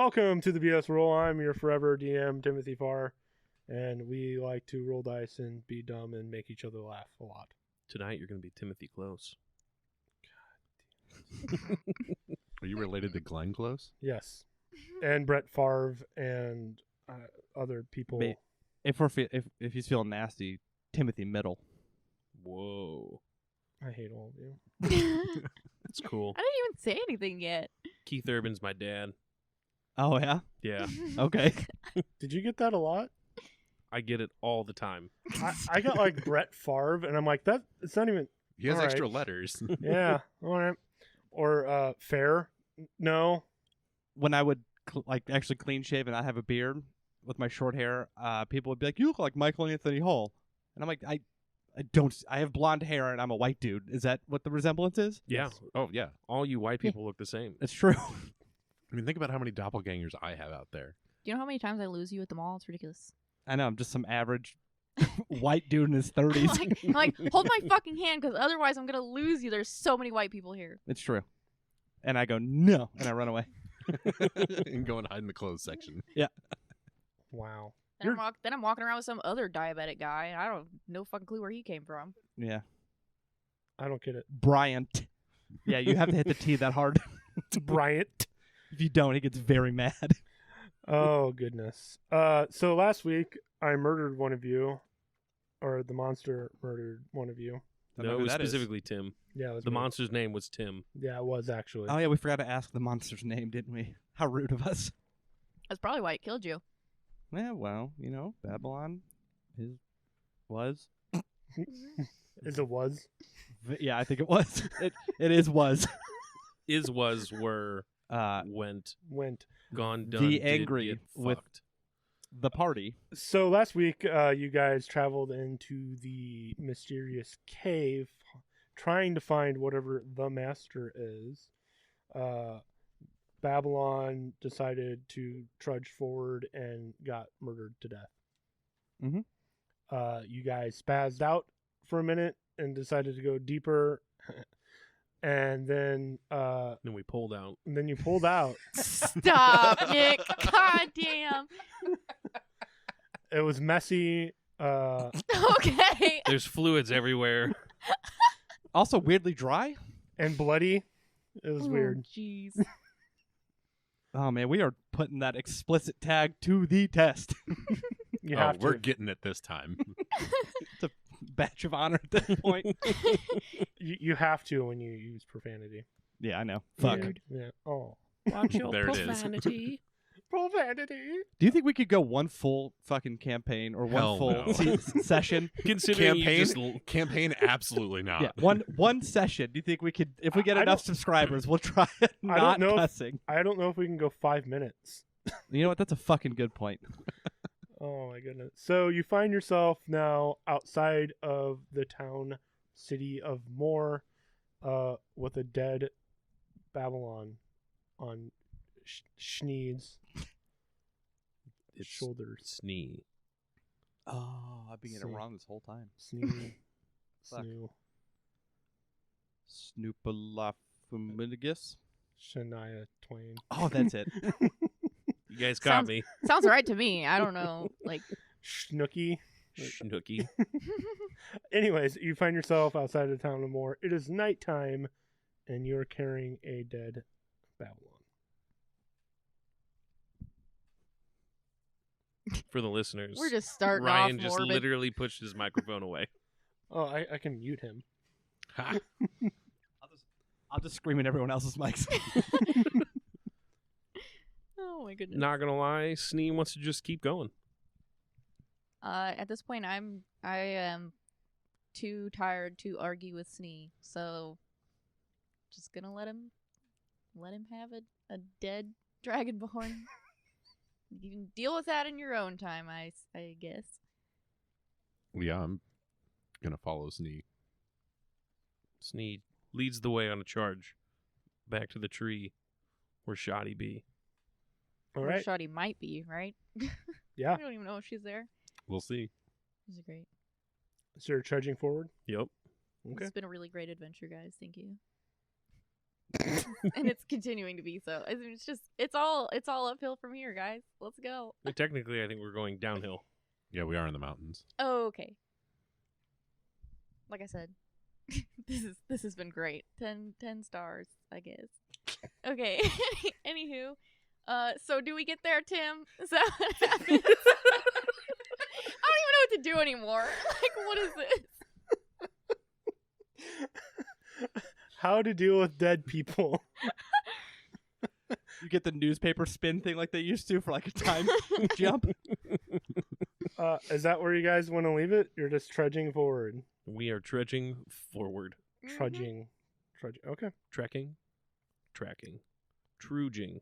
Welcome to the BS Roll. I'm your forever DM, Timothy Farr, and we like to roll dice and be dumb and make each other laugh a lot. Tonight you're going to be Timothy Close. Are you related to Glenn Close? Yes, and Brett Favre and other people. If he's feeling nasty, Timothy Middle. Whoa. I hate all of you. That's cool. I didn't even say anything yet. Keith Urban's my dad. Oh yeah. Yeah. Okay. Did you get that a lot? I get it all the time. I got like Brett Favre, and I'm like, that. It's not even. He has All extra right. letters. Yeah. All right. Or fair. No. When I would actually clean shave and I have a beard with my short hair, people would be like, "You look like Michael Anthony Hall," and I'm like, I don't. I have blonde hair and I'm a white dude. Is that what the resemblance is? Yeah. Oh, yeah. All you white people look the same. It's true. I mean, think about how many doppelgangers I have out there. Do you know how many times I lose you at the mall? It's ridiculous. I know. I'm just some average white dude in his 30s. I'm like, hold my fucking hand, because otherwise I'm gonna lose you. There's so many white people here. It's true. And I go no, and I run away. And go and hide in the clothes section. Wow. Then I'm walking around with some other diabetic guy, and I don't no fucking clue where he came from. Yeah. I don't get it. Bryant. Yeah, you have to hit the T that hard. Bryant. If you don't, he gets very mad. Oh goodness. So last week I murdered one of you, or the monster murdered one of you. Don't know No, it who was that is. specifically Tim. Yeah, it was The me. monster's name was Tim. Yeah, it was actually. Oh yeah, we forgot to ask the monster's name, didn't we? How rude of us. That's probably why it killed you. Yeah, well, Babylon was. Is it was? Yeah, I think it was. It was. Is, was, were, Went. gone, done, The did, angry get with- fucked. The party. So last week, you guys traveled into the mysterious cave, trying to find whatever the master is. Babylon decided to trudge forward and got murdered to death. Mhm. You guys spazzed out for a minute and decided to go deeper, and then we pulled out. you pulled out. Stop, Nick. God damn. It was messy. Okay. There's fluids everywhere. Also weirdly dry. And bloody. It was weird. Jeez. Oh man, we are putting that explicit tag to the test. You Oh, have we're to. getting it this time. It's a badge of honor at this point. You have to when you use profanity. Yeah, I know. Fuck. Weird. Yeah. Oh. Watch your There it is. profanity. Profanity. Do you think we could go one full fucking campaign or one Hell full no. session? Considering you Campaign? just Campaign? Absolutely not. Yeah, one session. Do you think we could, if we get I enough don't- subscribers, we'll try it I not don't know if- cussing? I don't know if we can go 5 minutes. You know what? That's a fucking good point. Oh my goodness. So you find yourself now outside of the town city of Moore, with a dead Babylon on Schneed's It's shoulders. Snee. Oh, I've been getting it See. wrong this whole time. Sneed. Fuck. Snoo. Snoopalafuminigus. Shania Twain. Oh, that's it. You guys got me. Sounds right to me. I don't know. Like, Schnooky. Schnooky. Anyways, you find yourself outside of the town of Moore. It is nighttime, and you're carrying a dead Babylon. For the listeners, we're just starting Ryan off just morbid. literally pushed his microphone away. Oh, I can mute him. Ha. I'll just scream in everyone else's mics. Oh my goodness. Not gonna lie, Snee wants to just keep going. At this point, I am too tired to argue with Snee, so just gonna let him have a dead dragonborn. You can deal with that in your own time, I guess. Yeah, I'm going to follow Snee. Snee leads the way on a charge back to the tree where Shoddy be. All Or right. Shoddy might be, right? Yeah. We don't even know if she's there. We'll see. This is great. So you're trudging forward? Yep. Okay. It's been a really great adventure, guys. Thank you. and it's continuing to be so. I mean, it's all uphill from here, guys. Let's go. But technically, I think we're going downhill. Yeah, we are in the mountains. Oh, okay. Like I said, this has been great. 10 stars, I guess. Okay. Anywho, so do we get there, Tim? Is that what happens? I don't even know what to do anymore. Like, what is this? How to deal with dead people. You get the newspaper spin thing like they used to for like a time jump. Is that where you guys want to leave it? You're just trudging forward. We are trudging forward. Trudging. Okay. Trekking. Tracking. Trudging.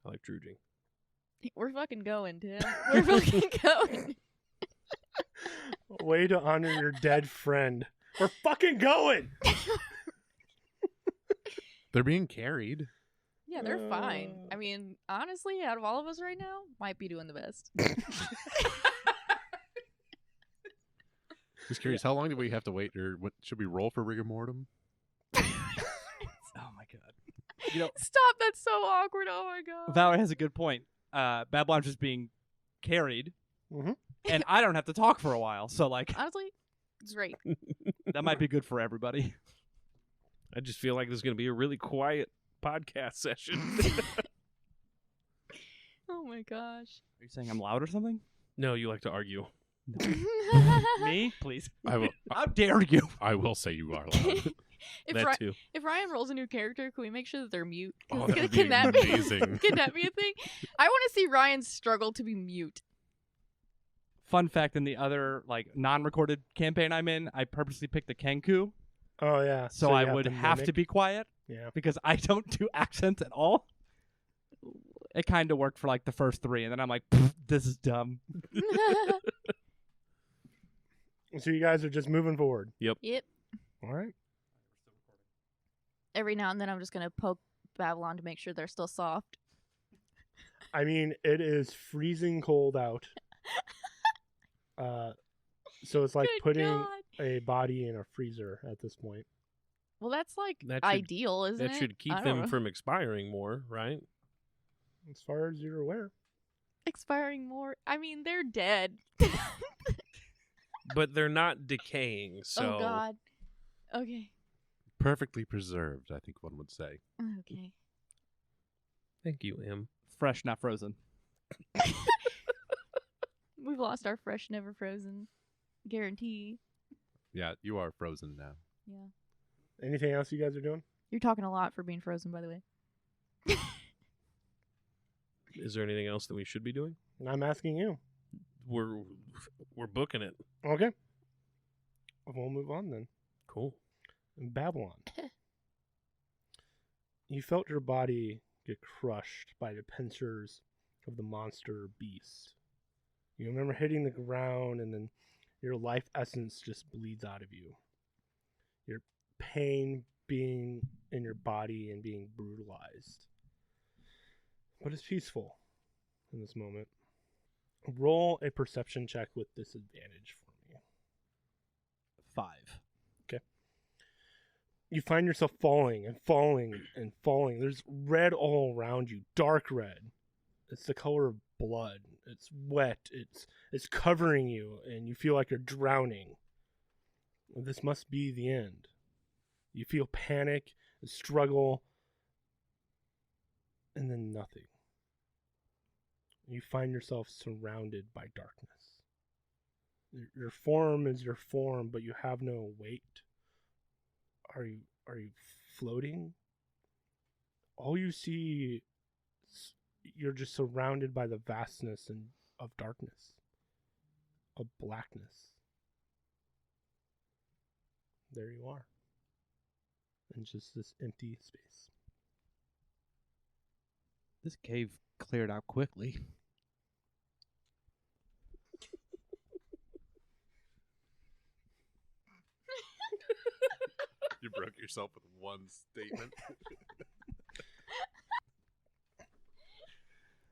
I like trudging. We're fucking going, Tim. We're fucking going. Way to honor your dead friend. We're fucking going. They're being carried. Yeah, they're fine. I mean, honestly, out of all of us right now, might be doing the best. Just curious, how long do we have to wait? Or what, should we roll for rigor mortem? Oh my god. You know, Stop, that's so awkward. Oh my god. Valerie has a good point. Babylon's just being carried, Mhm. and I don't have to talk for a while. So, like, Honestly, it's great. that might be good for everybody. I just feel like this is going to be a really quiet podcast session. Oh my gosh. Are you saying I'm loud or something? No, you like to argue. Me? Please. I will. How dare you? I will say you are loud. That too. If Ryan rolls a new character, can we make sure that they're mute? Oh, that would Can be that amazing. Can that be a thing? I want to see Ryan struggle to be mute. Fun fact: in the other like non-recorded campaign I'm in, I purposely picked the Kenku, Oh yeah. so you I would have to mimic. be quiet Yeah. because I don't do accents at all. It kind of worked for like the first 3, and then I'm like, this is dumb. So you guys are just moving forward. Yep. All right. Every now and then, I'm just gonna poke Babylon to make sure they're still soft. I mean, it is freezing cold out. So it's like Good putting God. a body in a freezer at this point. Well, that's like That should- ideal, isn't it? That should keep I don't them know. from expiring more, right? As far as you're aware. expiring more. I mean, they're dead. But they're not decaying, so Oh God. Okay. Perfectly preserved, I think one would say. Okay. thank you, Em. Fresh, not frozen. We've lost our fresh, never frozen guarantee. Yeah, you are frozen now. Yeah. Anything else you guys are doing? You're talking a lot for being frozen, by the way. Is there anything else that we should be doing? I'm asking you. We're booking it. Okay. We'll move on then. Cool. Babylon. You felt your body get crushed by the pincers of the monster beast. You remember hitting the ground, and then your life essence just bleeds out of you. Your pain being in your body and being brutalized. But it's peaceful in this moment. Roll a perception check with disadvantage for me. 5. You find yourself falling and falling and falling. There's red all around you, dark red. It's the color of blood. It's wet. It's covering you, and you feel like you're drowning. This must be the end. You feel panic, struggle, and then nothing. You find yourself surrounded by darkness. Your form is your form, but you have no weight. Are you floating? All you see, you're just surrounded by the vastness and of darkness, of blackness. There you are, in just this empty space. This cave cleared out quickly. You broke yourself with one statement.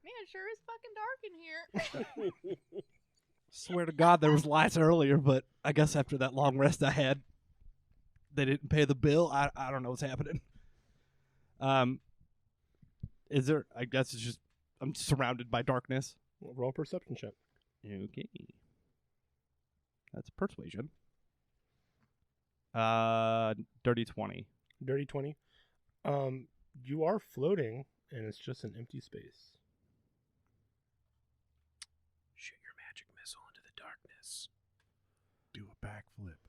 Man, it sure is fucking dark in here. Swear to God, there was lights earlier, but I guess after that long rest I had, they didn't pay the bill. I don't know what's happening. Is there? I guess it's just I'm surrounded by darkness. Roll a perception check. Okay. That's persuasion. Dirty 20. Dirty 20. You are floating, and it's just an empty space. Shoot your magic missile into the darkness. Do a backflip.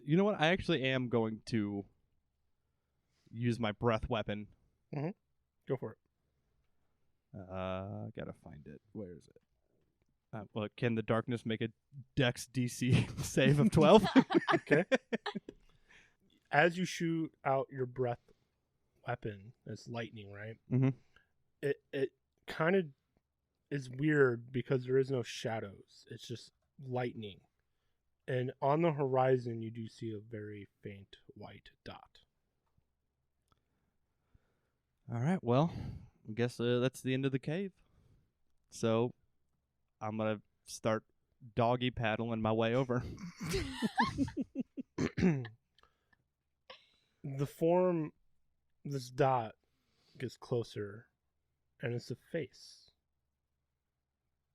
You know what? I actually am going to use my breath weapon. Go for it. Gotta find it. Where is it? Well, can the darkness make a Dex DC save of 12? Okay. As you shoot out your breath weapon, it's lightning, right? Mhm. It kind of is weird because there is no shadows. It's just lightning. And on the horizon, you do see a very faint white dot. All right. Well, I guess that's the end of the cave. So I'm gonna start doggy paddling my way over. The form, this dot, gets closer, and it's a face.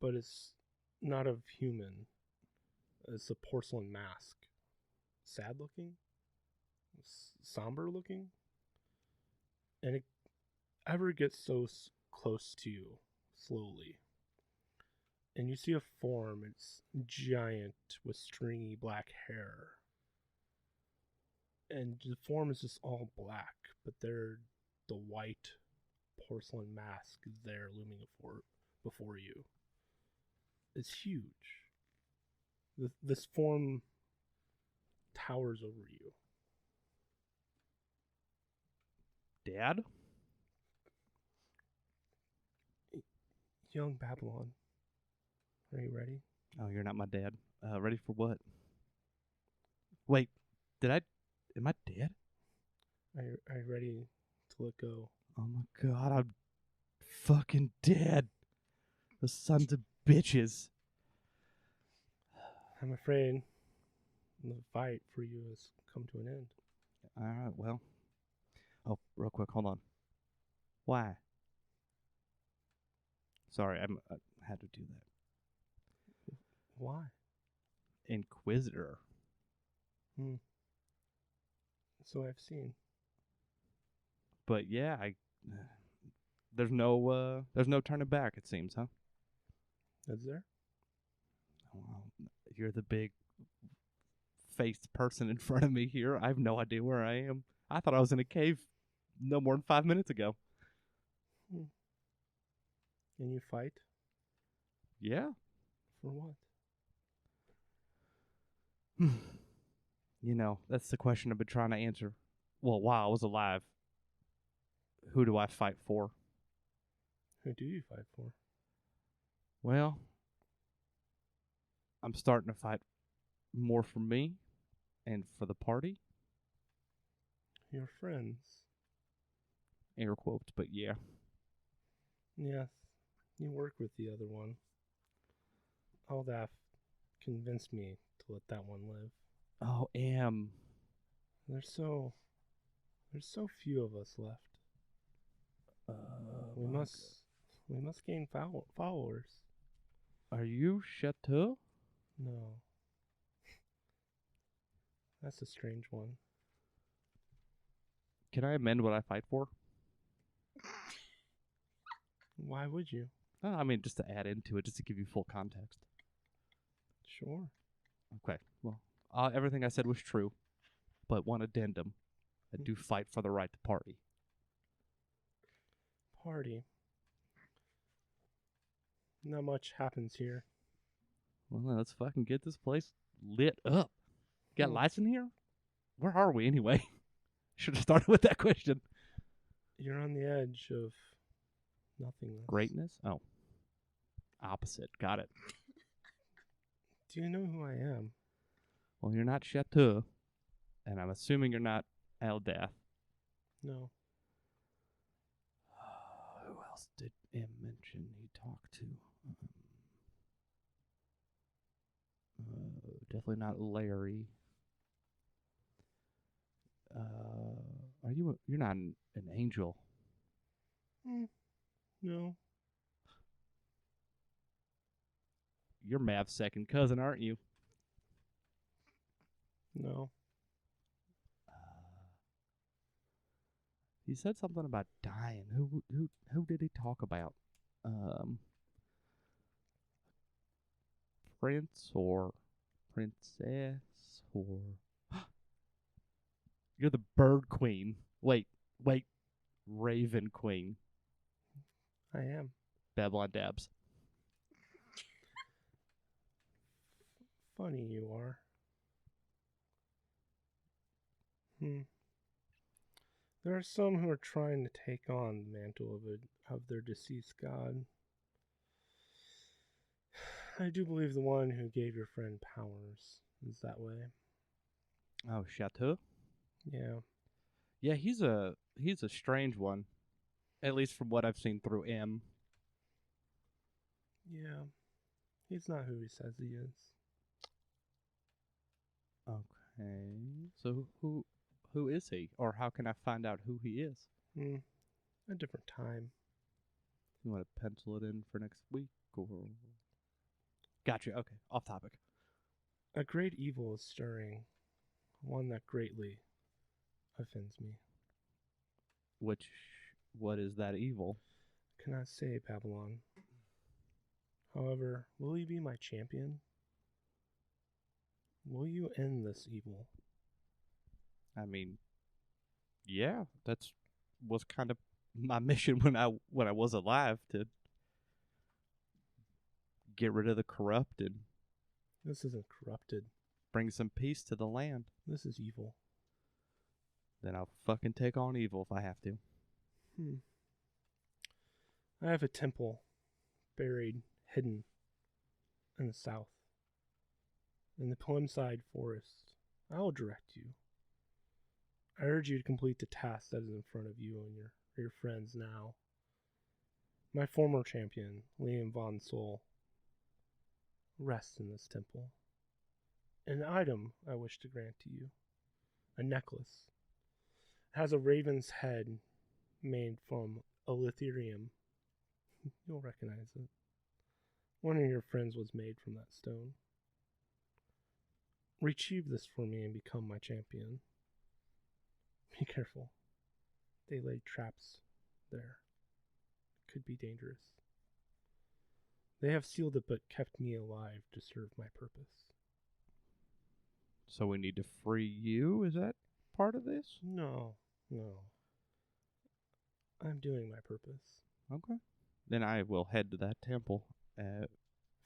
But it's not of human. It's a porcelain mask. Sad looking, somber looking, and it ever gets so close to you, slowly. And you see a form. It's giant with stringy black hair. And the form is just all black, but the white porcelain mask is there looming before you. It's huge. This form towers over you. Dad? Young Babylon, are you ready? Oh, you're not my dad. Ready for what? Wait, am I dead? Are you ready to let go? Oh my god, I'm fucking dead. The sons of bitches. I'm afraid the fight for you has come to an end. Alright, well. Oh, real quick, hold on. Why? Sorry, I had to do that. Why? Inquisitor. So I've seen. But yeah, there's no turning back, it seems, huh? Is there? Well, you're the big faced person in front of me here. I have no idea where I am. I thought I was in a cave no more than 5 minutes ago. And you fight? Yeah. For what? You know, that's the question I've been trying to answer. Well, while I was alive. Who do I fight for? Who do you fight for? Well, I'm starting to fight more for me and for the party. Your friends. Air quotes, but yeah. Yes. You work with the other one. Aldaf convinced me to let that one live. Oh, There's so few of us left. We must gain followers. Are you Chateau? No. That's a strange one. Can I amend what I fight for? Why would you? I mean, just to add into it, just to give you full context. Sure. Okay, well, everything I said was true, but one addendum. I do fight for the right to party. Party. Not much happens here. Well, let's fucking get this place lit up. Got lights in here? Where are we anyway? Should have started with that question. You're on the edge of nothingness. Greatness? Oh. Opposite. Got it. Do you know who I am? Well, you're not Chateau, and I'm assuming you're not Eldath. No. Who else did M mention he talked to? Definitely not Larry. Are you? You're not an angel. No. You're Mav's second cousin, aren't you? No. He said something about dying. Who did he talk about? Prince or princess or you're the bird queen. Wait. Raven queen. I am. Babylon Dabs. Funny you are. There are some who are trying to take on the mantle of their deceased god. I do believe the one who gave your friend powers is that way. Oh, Chateau? Yeah. Yeah, he's a strange one. At least from what I've seen through M. Yeah. He's not who he says he is. Okay. So who is he? Or how can I find out who he is? A different time. You want to pencil it in for next week or Gotcha. Okay. Off topic. A great evil is stirring, one that greatly offends me. What is that evil? Cannot say, Babylon. However, will you be my champion? Will you end this evil? I mean, yeah, was kind of my mission when I was alive, to get rid of the corrupt and This isn't corrupted. bring some peace to the land. This is evil. Then I'll fucking take on evil if I have to. I have a temple buried, hidden in the south, in the Plimside Forest. I will direct you. I urge you to complete the task that is in front of you and your friends now. My former champion, Liam Von Sol, rests in this temple. An item I wish to grant to you. A necklace. It has a raven's head made from elitherium. You'll recognize it. One of your friends was made from that stone. Retrieve this for me and become my champion. Be careful. They laid traps there. It could be dangerous. They have sealed it but kept me alive to serve my purpose. So we need to free you? Is that part of this? No. I'm doing my purpose. Okay. Then I will head to that temple.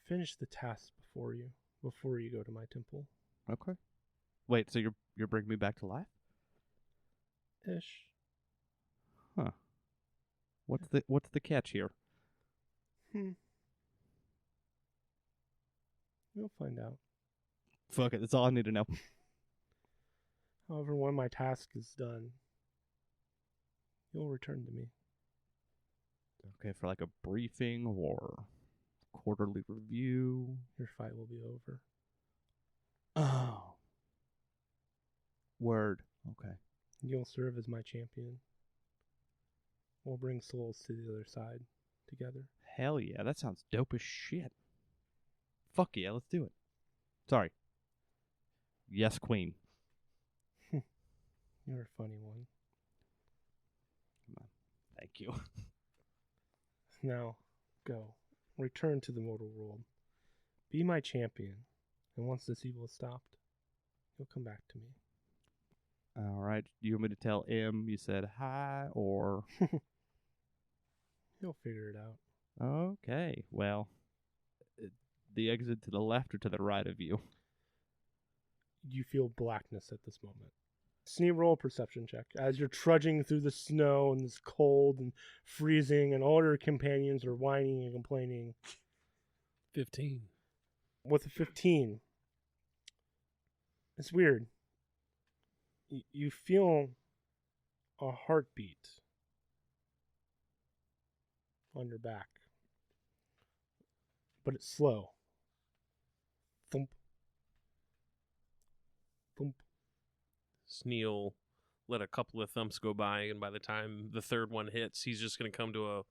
Finish the task before you go to my temple. Okay. Wait, so you're bringing me back to life? Ish. Huh. What's the catch here? You'll find out. Fuck it, that's all I need to know. However, when my task is done, you'll return to me. Okay, for like a briefing or quarterly review. Your fight will be over. Oh. Word. Okay. You'll serve as my champion. We'll bring souls to the other side together. Hell yeah, that sounds dope as shit. Fuck yeah, let's do it. Sorry. Yes, queen. You're a funny one. Thank you. Now, go. Return to the mortal world. Be my champion. And once this evil is stopped, you'll come back to me. All right. You want me to tell M you said hi or? You'll figure it out. Okay. Well, the exit to the left or to the right of you? You feel blackness at this moment. Sneak roll a perception check as you're trudging through the snow and it's cold and freezing and all your companions are whining and complaining. 15. With a 15, it's weird. You feel a heartbeat on your back, but it's slow. Thump. Thump. Sneal let a couple of thumps go by, and by the time the third one hits, he's just gonna come to a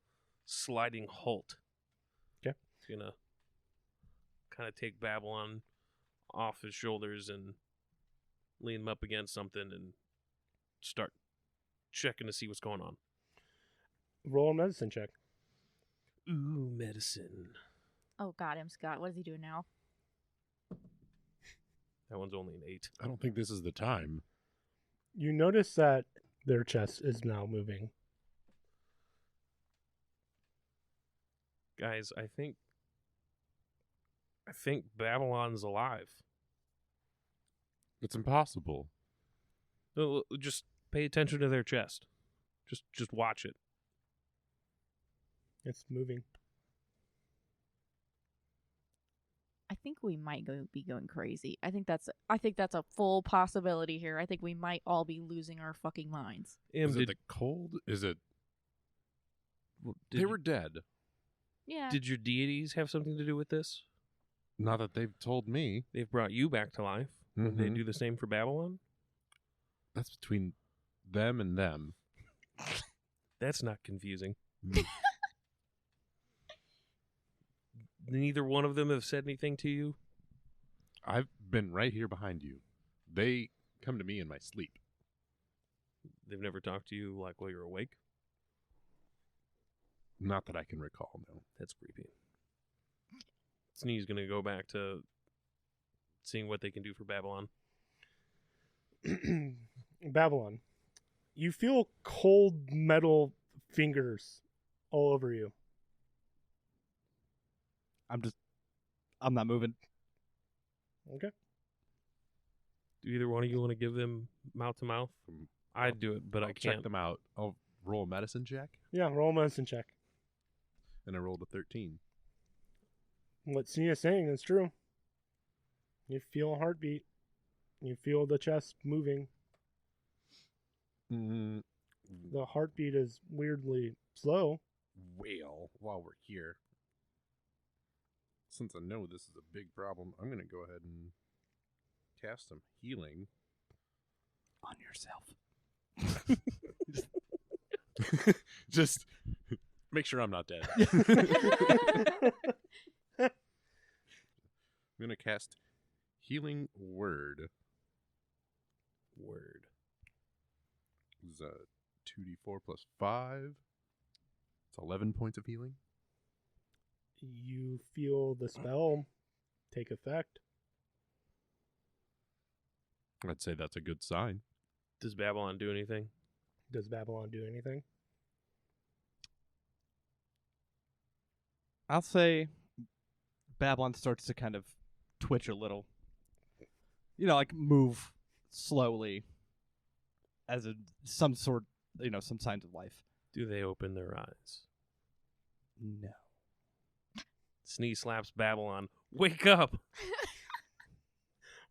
sliding halt. Okay. He's gonna kind of take Babylon off his shoulders and lean him up against something and start checking to see what's going on. Roll a medicine check. Ooh, medicine. Oh God, M. Scott, what is he doing now? That one's only an 8. I don't think this is the time. You notice that their chest is now moving. Guys, I think Babylon's alive. It's impossible. No, just pay attention to their chest. Just watch it. It's moving. I think we might be going crazy. I think that's a full possibility here. I think we might all be losing our fucking minds. Is it the cold? Is it... They were dead. Yeah. Did your deities have something to do with this? Not that they've told me. They've brought you back to life. Would they Mhm. do the same for Babylon? That's between them and them. That's not confusing. Mm. Neither one of them have said anything to you? I've been right here behind you. They come to me in my sleep. They've never talked to you like while you're awake? Not that I can recall, no. That's creepy. Snee's gonna go back to seeing what they can do for Babylon. Babylon. You feel cold metal fingers all over you. I'm not moving. Okay. Do either one of you want to give them mouth to mouth? I'd do it, but I I'll can't. check them out. I'll roll a medicine check, Yeah, roll a medicine check. and I rolled a 13. What Sia is saying is true. You feel a heartbeat. You feel the chest moving. Mm, The heartbeat is weirdly slow. well, while we're here, since I know this is a big problem, I'm going to go ahead and cast some healing. On yourself. Just make sure I'm not dead. I'm going to cast Healing Word. Word. It's 2d4 plus 5. It's 11 points of healing. You feel the spell take effect. I'd say that's a good sign. Does Babylon do anything? Does Babylon do anything? I'll say Babylon starts to kind of twitch a little. You know, like move slowly as some sort, some signs of life. Do they open their eyes? No. Snee slaps Babylon. Wake up!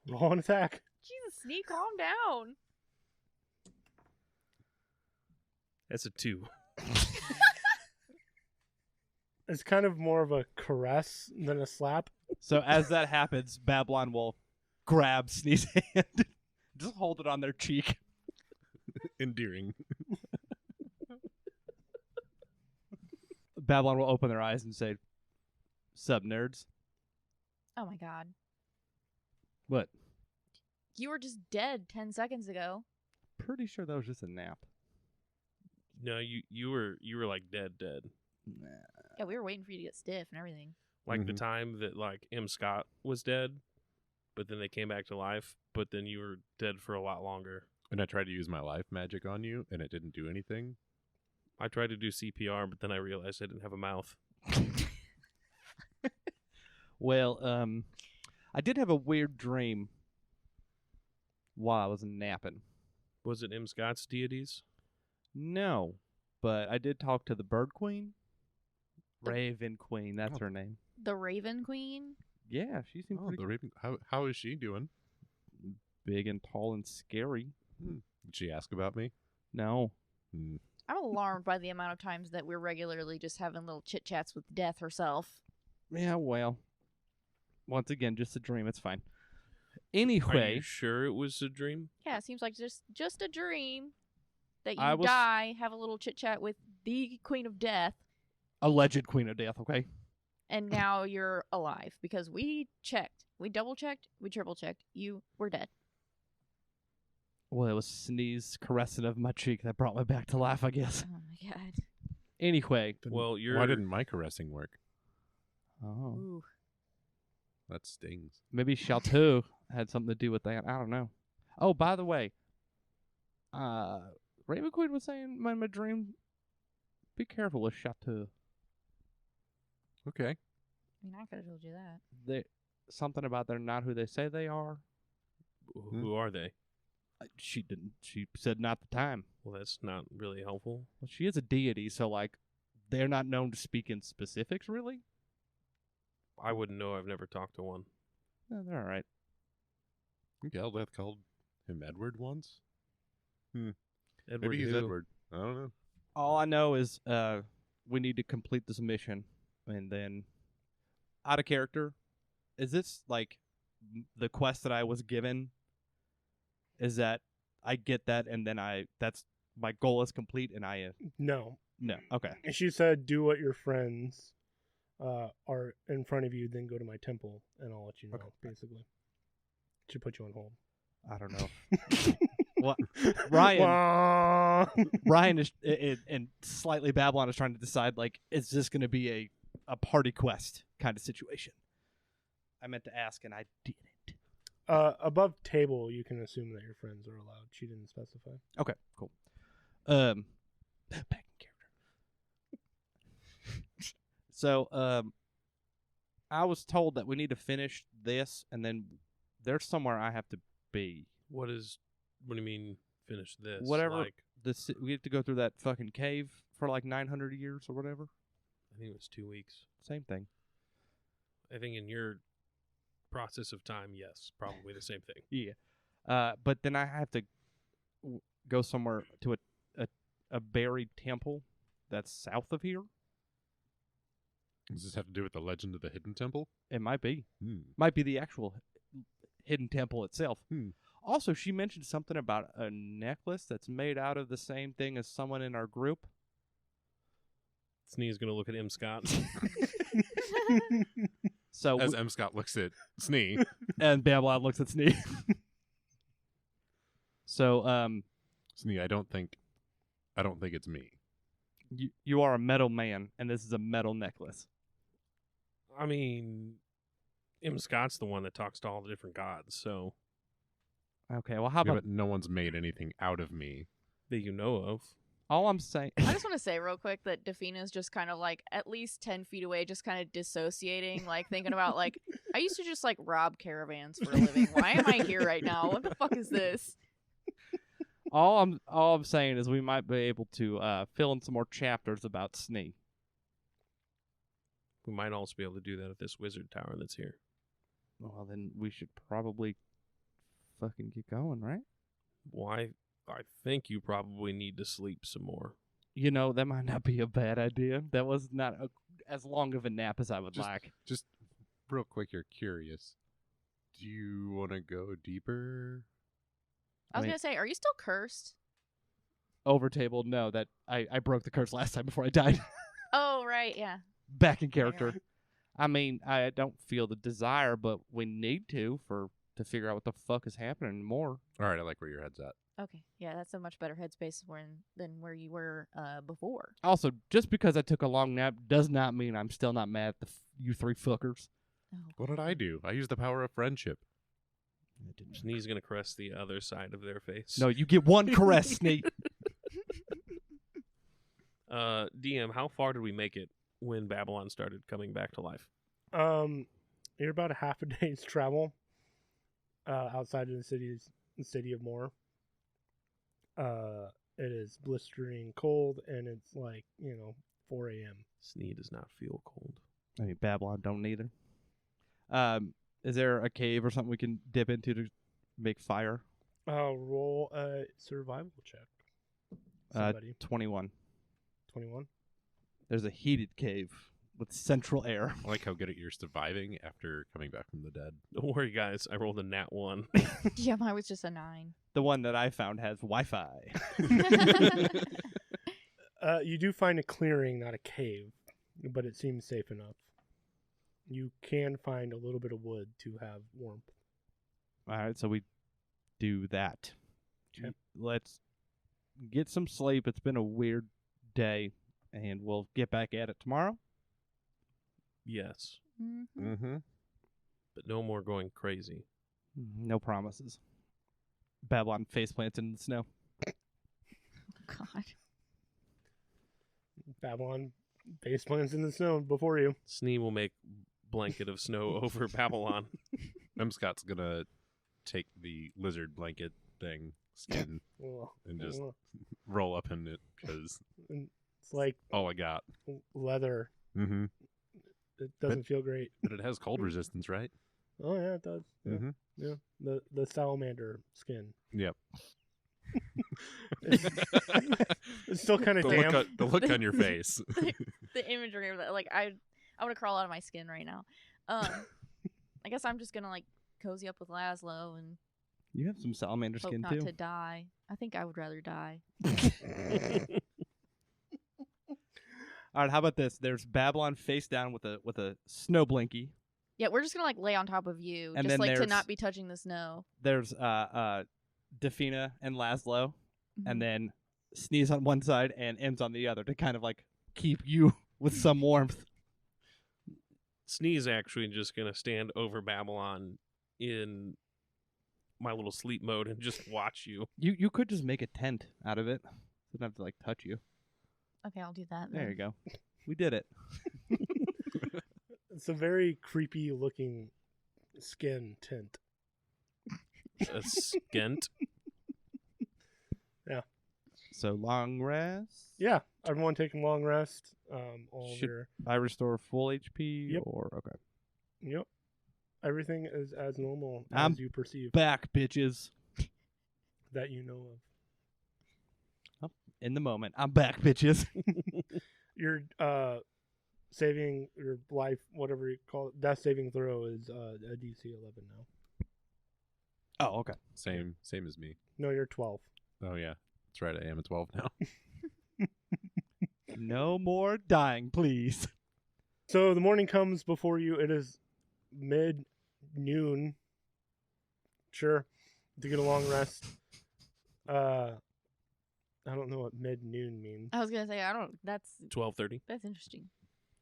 Roll an attack. Jesus, Snee, calm down. That's a 2. It's kind of more of a caress than a slap. So as that happens, Babylon will grab Snee's hand, just hold it on their cheek. Endearing. Babylon will open their eyes and say, "Sup, nerds?" Oh my God. What? You were just dead 10 seconds ago. Pretty sure that was just a nap. No, you were like dead. Nah. Yeah, we were waiting for you to get stiff and everything. Like the Mhm. time that like M. Scott was dead, but then they came back to life, but then you were dead for a lot longer. And I tried to use my life magic on you, and it didn't do anything. I tried to do CPR, but then I realized I didn't have a mouth. Well, I did have a weird dream while I was napping. Was it M. Scott's deities? No, but I did talk to the Bird Queen. Raven Queen, that's Oh. her name. The Raven Queen? Yeah, she seemed Oh, pretty the Raven. How is she doing? big and tall and scary. Did she ask about me? No. Hmm. I'm alarmed by the amount of times that we're regularly just having little chit chats with Death herself. Yeah, well. Once again, just a dream. It's fine. Are Anyway, you sure it was a dream? Yeah, it seems like just a dream. that you I was- die, have a little chit chat with the Queen of Death, Alleged Queen of Death. Okay. and now you're alive because we checked, we double checked, we triple checked. You were dead. Well, it was Sneeze caressing of my cheek that brought me back to life, I guess. Oh my god. Anyway. Well, you're. Why didn't my caressing work? Oh. Ooh. That stings. Maybe Chateau had something to do with that. I don't know. Oh, by the way, Raven Queen was saying in my dream, be careful with Chateau. Okay. I mean, I could have told you that. They something about they're not who they say they are. Who are they? She didn't. She said not the time. Well, that's not really helpful. Well, she is a deity, so like, they're not known to speak in specifics, really. I wouldn't know. I've never talked to one. Yeah, they're all right. Galdath called him Edward once. Edward Maybe he's who? Edward. I don't know. All I know is we need to complete this mission, and then out of character, is this like the quest that I was given? Is that I get that, and then that's my goal is complete, and I No. no okay. And she said, "Do what your friends are in front of you, then go to my temple, and I'll let you know." Okay. Basically, she put you on hold. I don't know. What Ryan? Wah. Ryan is and slightly Babylon is trying to decide like, is this going to be a party quest kind of situation? I meant to ask, and I didn't. Above table, you can assume that your friends are allowed. She didn't specify. Okay, cool. Back in character. So, I was told that we need to finish this, and then there's somewhere I have to be. What do you mean? Finish this? Whatever. Like, We have to go through that fucking cave for like 900 years or whatever. I think it was 2 weeks. Same thing. I think in your process of time, yes, probably the same thing. Yeah. But then I have to go somewhere to a buried temple that's south of here. Does this have to do with the legend of the Hidden Temple? It might be. Hmm. Might be the actual hidden temple itself. Hmm. Also, she mentioned something about a necklace that's made out of the same thing as someone in our group. Snee's gonna look at M. Scott. So As M. Scott looks at Snee. and Babylon looks at Snee. So Snee, I don't think it's me. you are a metal man, and this is a metal necklace. I mean, M. Scott's the one that talks to all the different gods, so Okay, well, how Yeah, about but no one's made anything out of me. that you know of. all I'm saying? I just want to say real quick that Defina's just kind of like at least 10 feet away, just kind of dissociating, like thinking about like, I used to just like rob caravans for a living. Why am I here right now? What the fuck is this? all I'm saying is we might be able to fill in some more chapters about Snee. We might also be able to do that at this wizard tower that's here. Well, then we should probably fucking get going, right? Why? I think you probably need to sleep some more. You know, that might not be a bad idea. That was not as long of a nap as I would like. Just real quick, you're curious. Do you want to go deeper? I was mean- gonna say, are you still cursed? Over table, no, that I broke the curse last time before I died. Oh right, yeah. Back in character. I mean, I don't feel the desire, but we need to figure out what the fuck is happening more. All right, I like where your head's at. Okay, yeah, that's a much better headspace than where you were before. Also, just because I took a long nap does not mean I'm still not mad at you three fuckers. Oh, What did I do? I used the power of friendship. Snee's gonna caress the other side of their face. No, you get one caress, Sneak. DM, how far did we make it when Babylon started coming back to life? You're about a half a day's travel outside of the city of Moore. It is blistering cold, and it's like 4 a.m. Snee does not feel cold. I mean, Babylon don't either. Is there a cave or something we can dip into to make fire? Roll a survival check. Somebody. 21. 21. There's a heated cave with central air. I like how good at you're surviving after coming back from the dead. Don't worry, guys. I rolled a nat 1. Yeah, mine was just a 9. The one that I found has Wi-Fi. You do find a clearing, not a cave, but it seems safe enough. You can find a little bit of wood to have warmth. All right, so we do that. 'Kay. Let's get some sleep. It's been a weird day, and we'll get back at it tomorrow. Yes, Mm-hmm. Mm-hmm. but no more going crazy. No promises. Babylon face plants in the snow. God. Babylon base plans in the snow before you. Snee will make blanket of snow over Babylon. Scott's gonna take the lizard blanket thing, skin, and just roll up in it because It's like all I got. leather. Mm-hmm. It doesn't feel great. But it has cold resistance, right? Oh yeah, it does. Yeah, Mm-hmm. yeah. The salamander skin. Yep. It's still kind of damp. The look on your face. The imagery of that, like I want to crawl out of my skin right now. I guess I'm just gonna like cozy up with Laszlo and You have some salamander hope skin not too. to die. I think I would rather die. All right, how about this? There's Babylon face down with a snow blinky. Yeah, we're just gonna like lay on top of you, And just then like to there's- not be touching the snow. There's Defina and Laszlo, Mhm. and then Sneeze on one side and M's on the other to kind of like keep you with some warmth. Snee's actually just gonna stand over Babylon in my little sleep mode and just watch you. You could just make a tent out of it. Doesn't have to like touch you. Okay, I'll do that. There then. you go. We did it. It's a very creepy looking skin tint. A skent. So long rest. Yeah, everyone taking long rest. All Should- their I restore full HP Yep. or okay. yep. Everything is as normal I'm as you perceive Back, bitches. that you know of. In the moment. I'm back, bitches. Your saving your life, whatever you call it, death saving throw is a DC 11 now. Oh, okay. Same as me. No, you're 12. Oh yeah, that's right. I am a 12 now. No more dying, please. So the morning comes before you. It is mid-noon. Sure, to get a long rest. I don't know what mid-noon means. I was gonna say I don't. That's 12:30. interesting.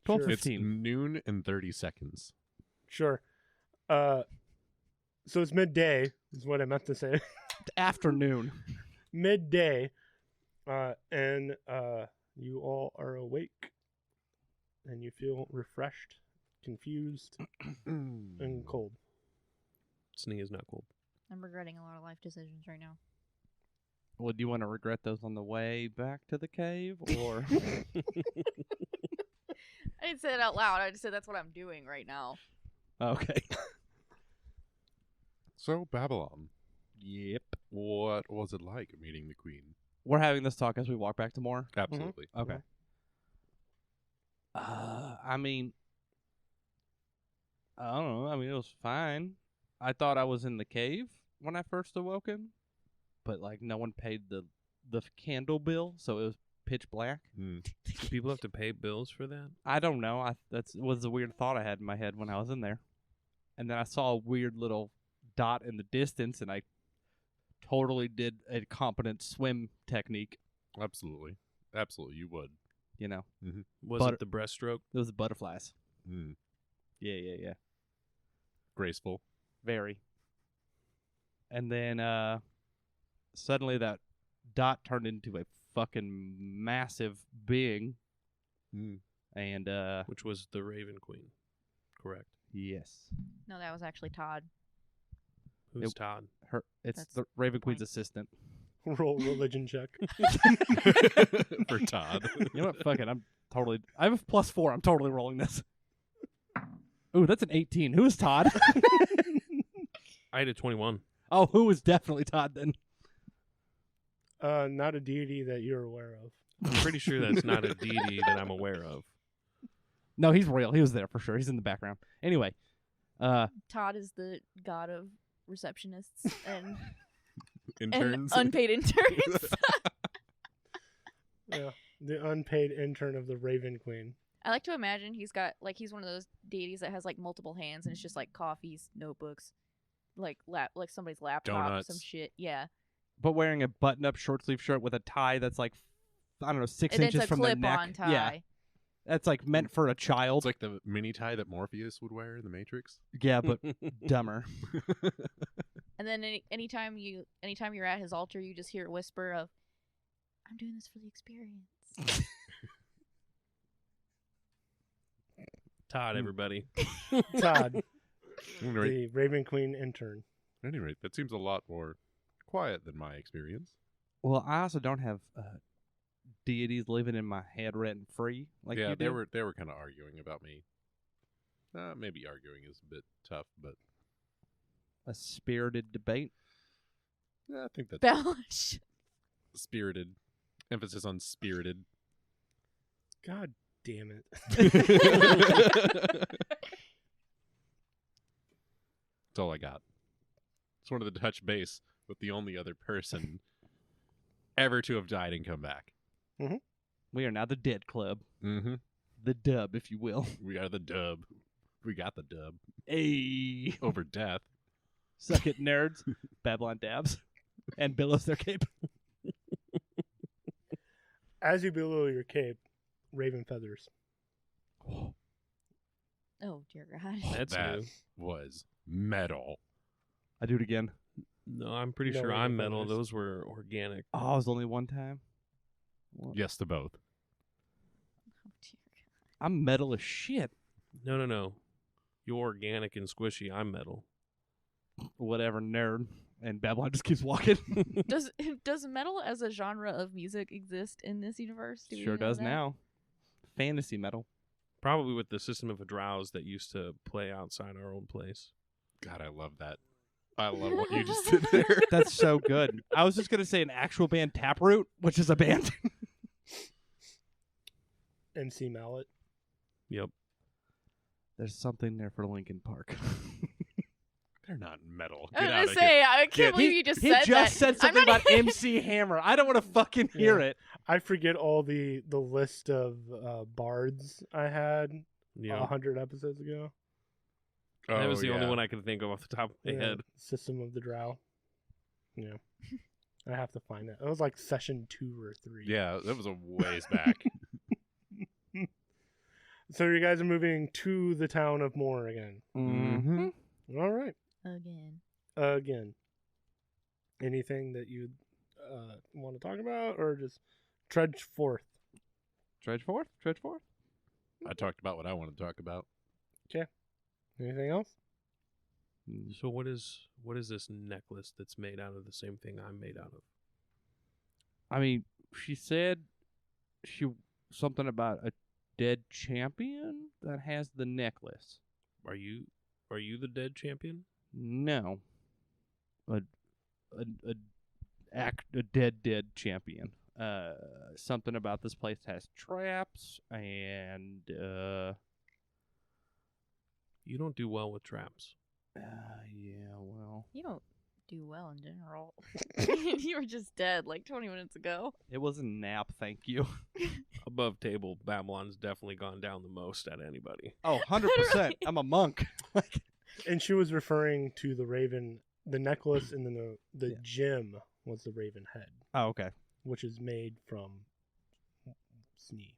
12:15. It's noon and 30 seconds. Sure. So it's midday, is what I meant to say. Afternoon. Midday. And you all are awake. And you feel refreshed, confused, and cold. Snee is not cold. I'm regretting a lot of life decisions right now. Well, do you want to regret those on the way back to the cave, or I didn't say it out loud. I just said that's what I'm doing right now. okay? So Babylon, Yep. what was it like meeting the queen? We're having this talk as we walk back to Moore. Absolutely. Okay. I mean, I don't know. I mean, it was fine. I thought I was in the cave when I first awoken, but like no one paid the candle bill, so it was pitch black. Mm. Do people have to pay bills for that? I don't know. That was a weird thought I had in my head when I was in there, and then I saw a weird little dot in the distance, and I totally did a competent swim technique. Absolutely, you would. You know, Was Butter- it the breaststroke? it was butterflies. Mm. Yeah. Graceful. Very. And then suddenly that dot turned into a fucking massive being, Mm. and Which was the Raven Queen. Correct. yes, No, that was actually Todd. Who's It- Todd? it's That's the Raven Queen's point. assistant. Roll religion check. For Todd. You know what? Fuck it. I have a +4. I'm totally rolling this. Ooh, that's an 18. Who is Todd? I had a 21. Oh, who is definitely Todd then? Not a deity that you're aware of. I'm pretty sure that's not a deity that I'm aware of. No, he's real. He was there for sure. He's in the background. Anyway, Todd is the god of receptionists and Interns. unpaid interns. Yeah, the unpaid intern of the Raven Queen. I like to imagine he's one of those deities that has like multiple hands and it's just like coffees, notebooks, like somebody's laptop, Donuts. some shit. Yeah. but wearing a button-up short-sleeve shirt with a tie that's like, I don't know, 6 And inches it's a from the neck. clip-on tie. Yeah, that's like meant for a child. It's like the mini tie that Morpheus would wear in the Matrix. Yeah, but dumber. And then anytime you're at his altar, you just hear a whisper of, "I'm doing this for the experience." Todd, everybody. Todd, At any rate, the Raven Queen intern. at any rate, that seems a lot more quiet than my experience. Well, I also don't have deities living in my head rent free like yeah, you they do. were kind of arguing about me. Maybe arguing is a bit tough, but A spirited debate. I think that's Bellish. spirited. Emphasis on spirited. God damn it. That's all I got. Just wanted to touch base with the only other person ever to have died and come back. We are now the Dead Club. Mm-hmm. The dub, if you will. We are the dub. We got the dub Hey. over death. Suck it, nerds. Babylon dabs. And billows their cape. As you below your cape, Raven feathers. Oh dear God. That's that new. was metal. I do it again. No, I'm pretty No, sure Raven I'm metal. feathers. Those were organic. Oh, it was only one time. What? Yes to both. Oh dear God. I'm metal as shit. No. You're organic and squishy. I'm metal. Whatever, nerd. And Babylon just keeps walking. Does metal as a genre of music exist in this universe? Do we Sure know does that? now. Fantasy metal. Probably with the System of a Drowse that used to play outside our old place. God, I love that. I love what you just did there. That's so good. I was just going to say an actual band, Taproot, which is a band. MC Mallet. Yep. There's something there for Linkin Park. They're not metal. I Get was out gonna of say, here. I can't believe you just said he that. just said I'm something not about even- MC Hammer. I don't want to fucking hear Yeah. it. I forget all the list of bards I had Yeah. 100 episodes ago. That was Oh, the only yeah. one I could think of off the top of my Yeah, head. System of the Drow. Yeah. I have to find that. It was like session 2 or 3. Yeah, that was a ways back. So you guys are moving to the town of Moore again. Mm-hmm. All right. Again. Anything that you want to talk about, or just trudge forth? Trudge forth. I talked about what I want to talk about. Anything else? So what is this necklace that's made out of the same thing I'm made out of? I mean, she said something about a dead champion that has the necklace. Are you the dead champion? No. A dead champion. Something about this place has traps and You don't do well with traps. yeah, well, You don't do well in general. You were just dead like 20 minutes ago. it was a nap, thank you. Above table, Babylon's definitely gone down the most at anybody. Oh, 100%. Literally. I'm a monk. And she was referring to the raven, the necklace, and then the Yeah. gem was the raven head, Oh, okay. which is made from Snee.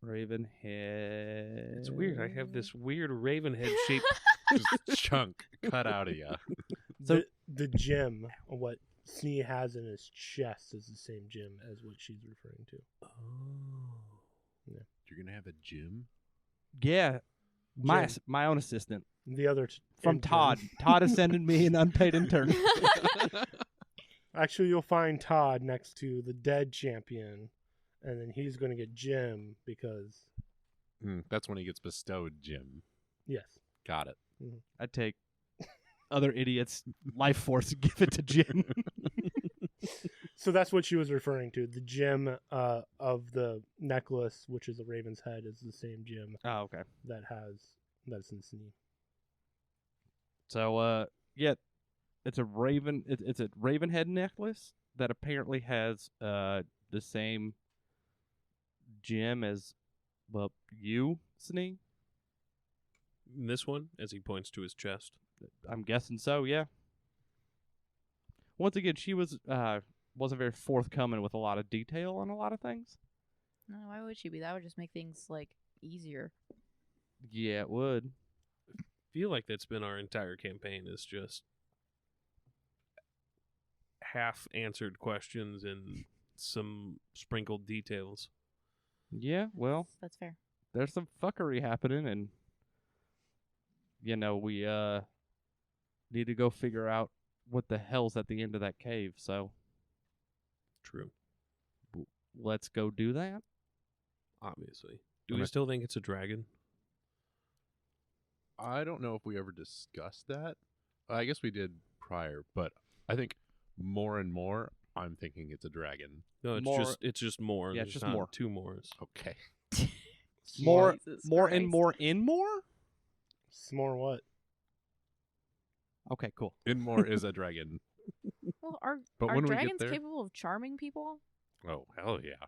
Raven head. It's weird. I have this weird raven head shape. Just chunk cut out of you. So- the gem, what Snee has in his chest, is the same gem as what she's referring to. Oh. You're gonna have a gym? Yeah. Jim. My own assistant. The other From intern. Todd. Todd has sent me an unpaid intern. Actually, you'll find Todd next to the dead champion, and then he's going to get Jim because That's when he gets bestowed, Jim. yes. Got it. I'd take other idiots' life force and give it to Jin. So that's what she was referring to. The gem of the necklace, which is a raven's head, is the same gem Oh, okay. that's in Snee. So, yeah, it's a raven. It's a raven head necklace that apparently has the same gem as, well, you, Snee. This one, as he points to his chest. I'm guessing so. Yeah. Once again, she wasn't very forthcoming with a lot of detail on a lot of things. No, why would she be? That would just make things like easier. Yeah, it would. Feel like that's been our entire campaign, is just half answered questions and some sprinkled details. Yeah, well, That's fair. there's some fuckery happening, and we need to go figure out what the hell's at the end of that cave. So True. let's go do that. Obviously. Do we still think it's a dragon? I don't know if we ever discussed that. I guess we did prior, but I think more and more I'm thinking it's a dragon. No, it's More- just more. Yeah, There's it's just not more. two mores. Okay. More Jesus and Christ. more in more? S'more what? Okay, cool. Inmore is a dragon. Well, are But are when we get dragons there- capable of charming people? Oh, hell yeah.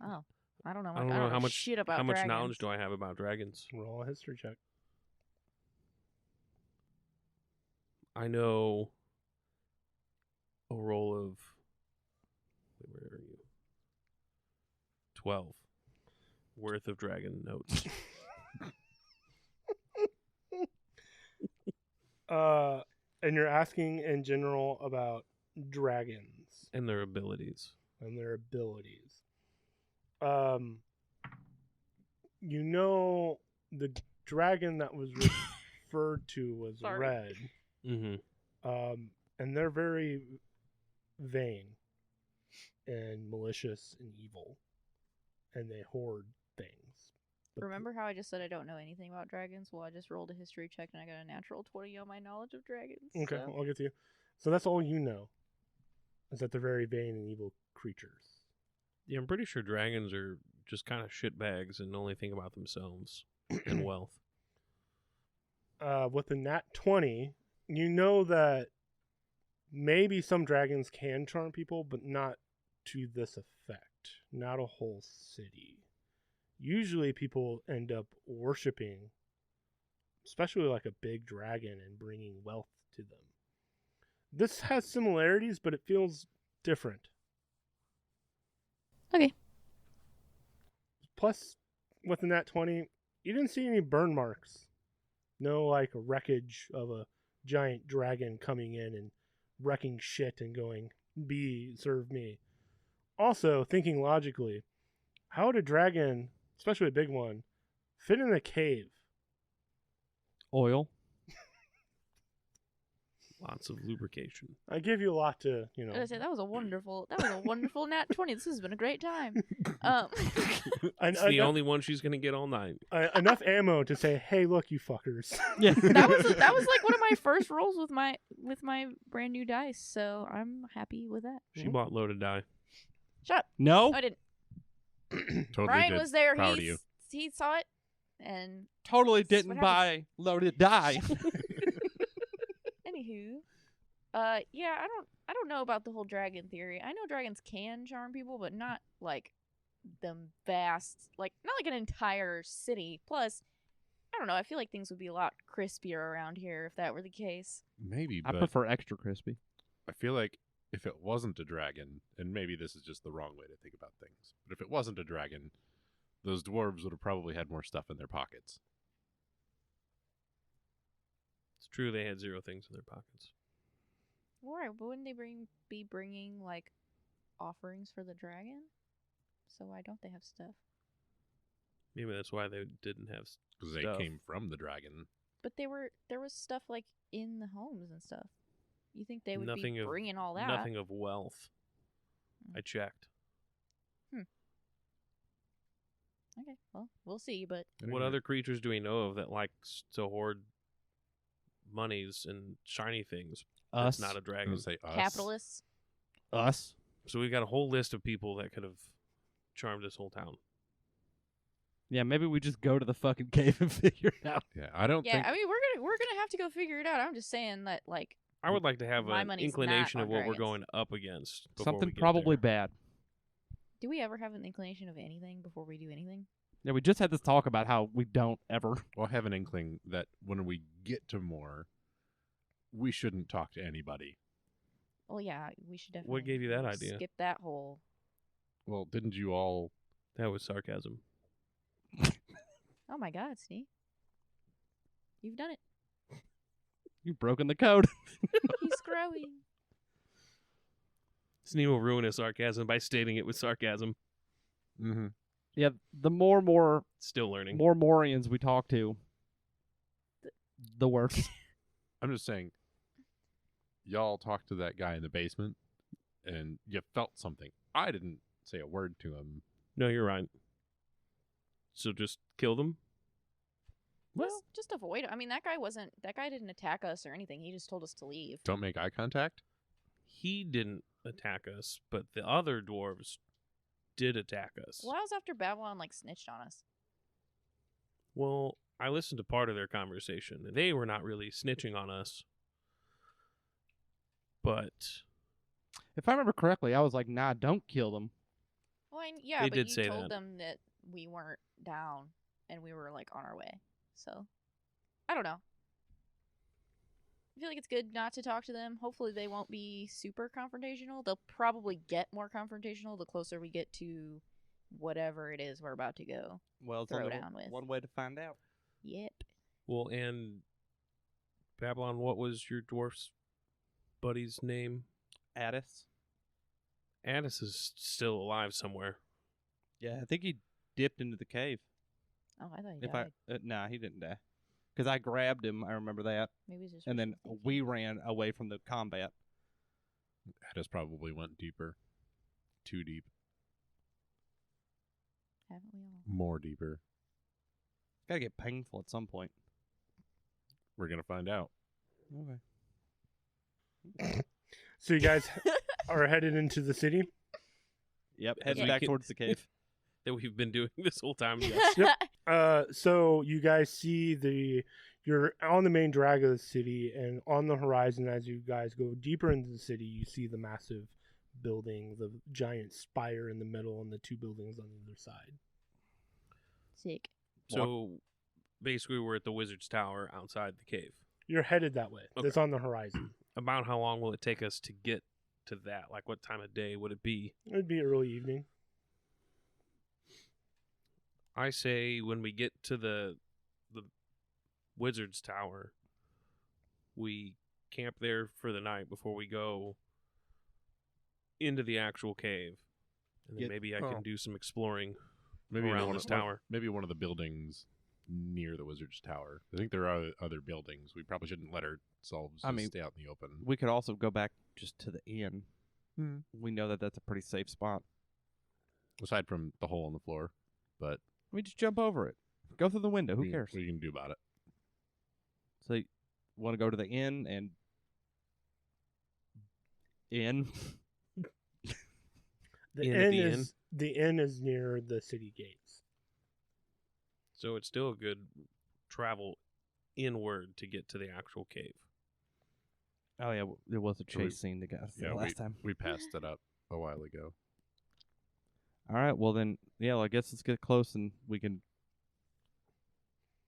Oh, I don't know. I don't know how much shit about how much dragons. knowledge do I have about dragons. Roll a history check. I know a roll of where are you? 12 worth of dragon notes. And you're asking in general about dragons And their abilities. and their abilities. The dragon that was referred to was Sorry. red. Mm-hmm. And they're very vain and malicious and evil, and they hoard things. But Remember how I just said I don't know anything about dragons? Well, I just rolled a history check and I got a natural 20 on my knowledge of dragons. Okay, so- I'll get to you. So that's all you know, is that they're very vain and evil creatures. Yeah, I'm pretty sure dragons are just kind of shitbags and only think about themselves and wealth. With the nat 20, you know that maybe some dragons can charm people, but not to this effect. Not a whole city. Usually people end up worshiping, especially like a big dragon, and bringing wealth to them. This has similarities, but it feels different. Okay. Plus, with the nat 20, you didn't see any burn marks. No, like, wreckage of a giant dragon coming in and wrecking shit and going, serve me. Also, thinking logically, how would a dragon, especially a big one, fit in a cave? Oil. Lots of lubrication. I give you a lot to, I was gonna say that was a wonderful nat 20. This has been a great time. Um, It's the only one she's going to get all night. enough ammo to say, hey, look, you fuckers. Yeah. that was like one of my first rolls with my brand new dice, so I'm happy with that. She bought loaded die. Shut up. No? I didn't. Totally Brian did. was there. Proud of you. He saw it, and Totally That's didn't what buy loaded die. anywho, yeah, I don't know about the whole dragon theory. I know dragons can charm people, but not like the vast, like not like an entire city. Plus, I don't know. I feel like things would be a lot crispier around here if that were the case. Maybe, I but prefer extra crispy. I feel like if it wasn't a dragon, and maybe this is just the wrong way to think about things, but if it wasn't a dragon, those dwarves would have probably had more stuff in their pockets. It's true they had 0 things in their pockets. Right, but wouldn't they be bringing like offerings for the dragon? So why don't they have stuff? Maybe that's why they didn't have Because they stuff. came from the dragon. But there was stuff like in the homes and stuff. You think they would Nothing be of- bringing all that? Nothing of wealth. I checked. Okay, well, we'll see. But What other creatures do we know of that likes to hoard monies and shiny things? Us. That's not a I dragon. would say us. capitalists. Us. So we've got a whole list of people that could have charmed this whole town. Yeah, maybe we just go to the fucking cave and figure it out. Yeah, I don't Yeah, think I mean we're gonna have to go figure it out. I'm just saying that like I would like to have My an money's inclination not of on what we're dragons. going up against. before Something we get probably there. bad. do we ever have an inclination of anything before we do anything? Yeah, we just had this talk about how we don't ever. we'll have an inkling that when we get to more, we shouldn't talk to anybody. Well, yeah, we should definitely. What gave you that idea? Skip that whole. Well, didn't you all? That was sarcasm. Oh my God, Snee, you've done it. You've broken the code. He's growing. Snee will ruin his sarcasm by stating it with sarcasm. Mm-hmm. Yeah, the more Still learning. Morians we talk to, the worse. I'm just saying, y'all talked to that guy in the basement, and you felt something. I didn't say a word to him. No, you're right. So just kill them? Just avoid it. I mean, that guy didn't attack us or anything. He just told us to leave. Don't make eye contact. He didn't attack us, but the other dwarves did attack us. Well, I was after Babylon like snitched on us. Well, I listened to part of their conversation, and they were not really snitching on us. But If I remember correctly, I was like, "Nah, don't kill them." Well, yeah, They but did you say told that. them that we weren't down and we were like on our way. So, I don't know. I feel like it's good not to talk to them. Hopefully, they won't be super confrontational. They'll probably get more confrontational the closer we get to whatever it is we're about to go. Well, it's Throw only down with. one way to find out. Yep. well, and Babylon, what was your dwarf's buddy's name? Addis. Addis is still alive somewhere. Yeah, I think he dipped into the cave. Oh, I thought he If died. nah, he didn't die. Because I grabbed him. I remember that, Maybe it's just and then wishful thinking. we ran away from the combat. Addis probably went deeper, too deep, Haven't we all? more deeper. Gotta get painful at some point. We're gonna find out. Okay. So you guys are headed into the city. Yep, As heading we back can- towards the cave. That we've been doing this whole time. Yes. So you guys see you're on the main drag of the city, and on the horizon, as you guys go deeper into the city, you see the massive building, the giant spire in the middle, and the two buildings on the other side. Sick. So basically, we're at the Wizard's Tower outside the cave. You're headed that way. Okay. It's on the horizon. About how long will it take us to get to that? Like, what time of day would it be? It would be early evening. I say when we get to the Wizard's Tower, we camp there for the night before we go into the actual cave, and then Get- maybe I oh. can do some exploring Maybe around one this of, tower. Maybe one of the buildings near the Wizard's Tower. I think there are other buildings. We probably shouldn't let ourselves I mean, stay out in the open. We could also go back just to the inn. Hmm. We know that that's a pretty safe spot. Aside from the hole in the floor, but We just jump over it. Go through the window. Who we- cares? What are you gonna do about it? So you want to go to the inn and inn? The Inn inn at the is the inn is near the city gates. So it's still a good travel inward to get to the actual cave. Oh yeah, there was a So we- chase scene that got us Yeah, last time. We passed it up a while ago. All right, well then, yeah, well, I guess let's get close and we can.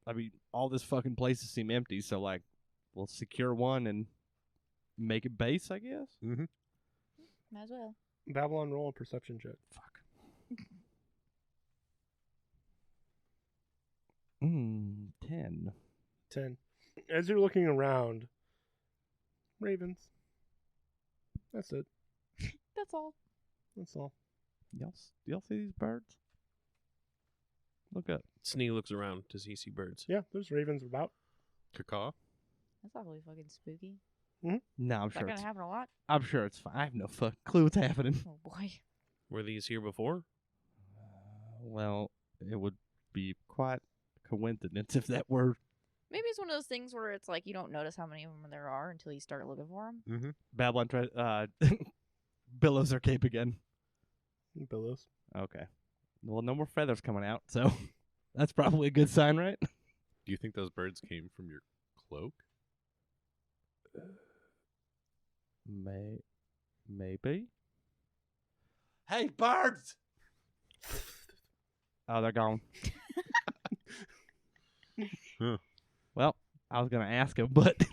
I mean, all this fucking places seem empty, so like, we'll secure one and make it base, I guess. Mm-hmm. Might as well. Babylon, roll a perception check. Fuck. 10. 10. As you're looking around, ravens. That's it. That's all. That's all. Y'all see these birds? Look up. Snee looks around. Does he see birds? Yeah, there's ravens about. Cacaw? That's probably fucking spooky. No, I'm Is that sure. gonna happen a lot? I'm sure it's fine. I have no fucking clue what's happening. Oh boy. Were these here before? Well, it would be quite a coincidence if that were. Maybe it's one of those things where it's like you don't notice how many of them there are until you start looking for them. Mm-hmm. Babylon billows her cape again. Billows. Okay. Well, no more feathers coming out, so that's probably a good sign, right? Do you think those birds came from your cloak? Maybe. Hey, birds! Oh, they're gone. Huh. Well, I was gonna ask him, but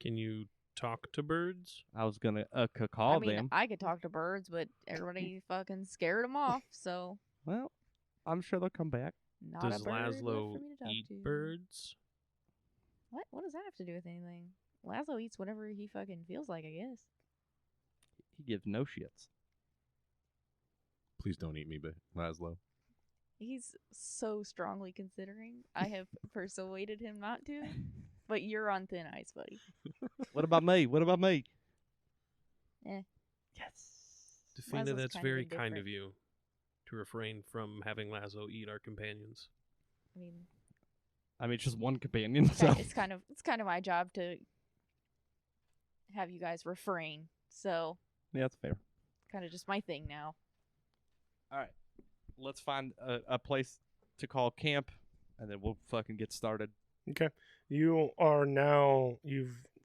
Can you talk to birds? I was gonna I call mean, them. I could talk to birds, but everybody fucking scared them off. So Well, I'm sure they'll come back. not Does a bird left Laszlo for me to talk eat to. birds? What? What does that have to do with anything? Laszlo eats whatever he fucking feels like, I guess. He gives no shits. Please don't eat me, Laszlo. He's so strongly considering. I have persuaded him not to, but you're on thin ice, buddy. What about me? What about me? Eh. Yes. Defina, Laszlo's that's kind of very kind indifferent. of you to refrain from having Laszlo eat our companions. I mean, I mean, it's just one companion, so it's kind of my job to have you guys refrain. So yeah, that's fair. kind of just my thing now. All right, let's find a place to call camp, and then we'll fucking get started. Okay. You've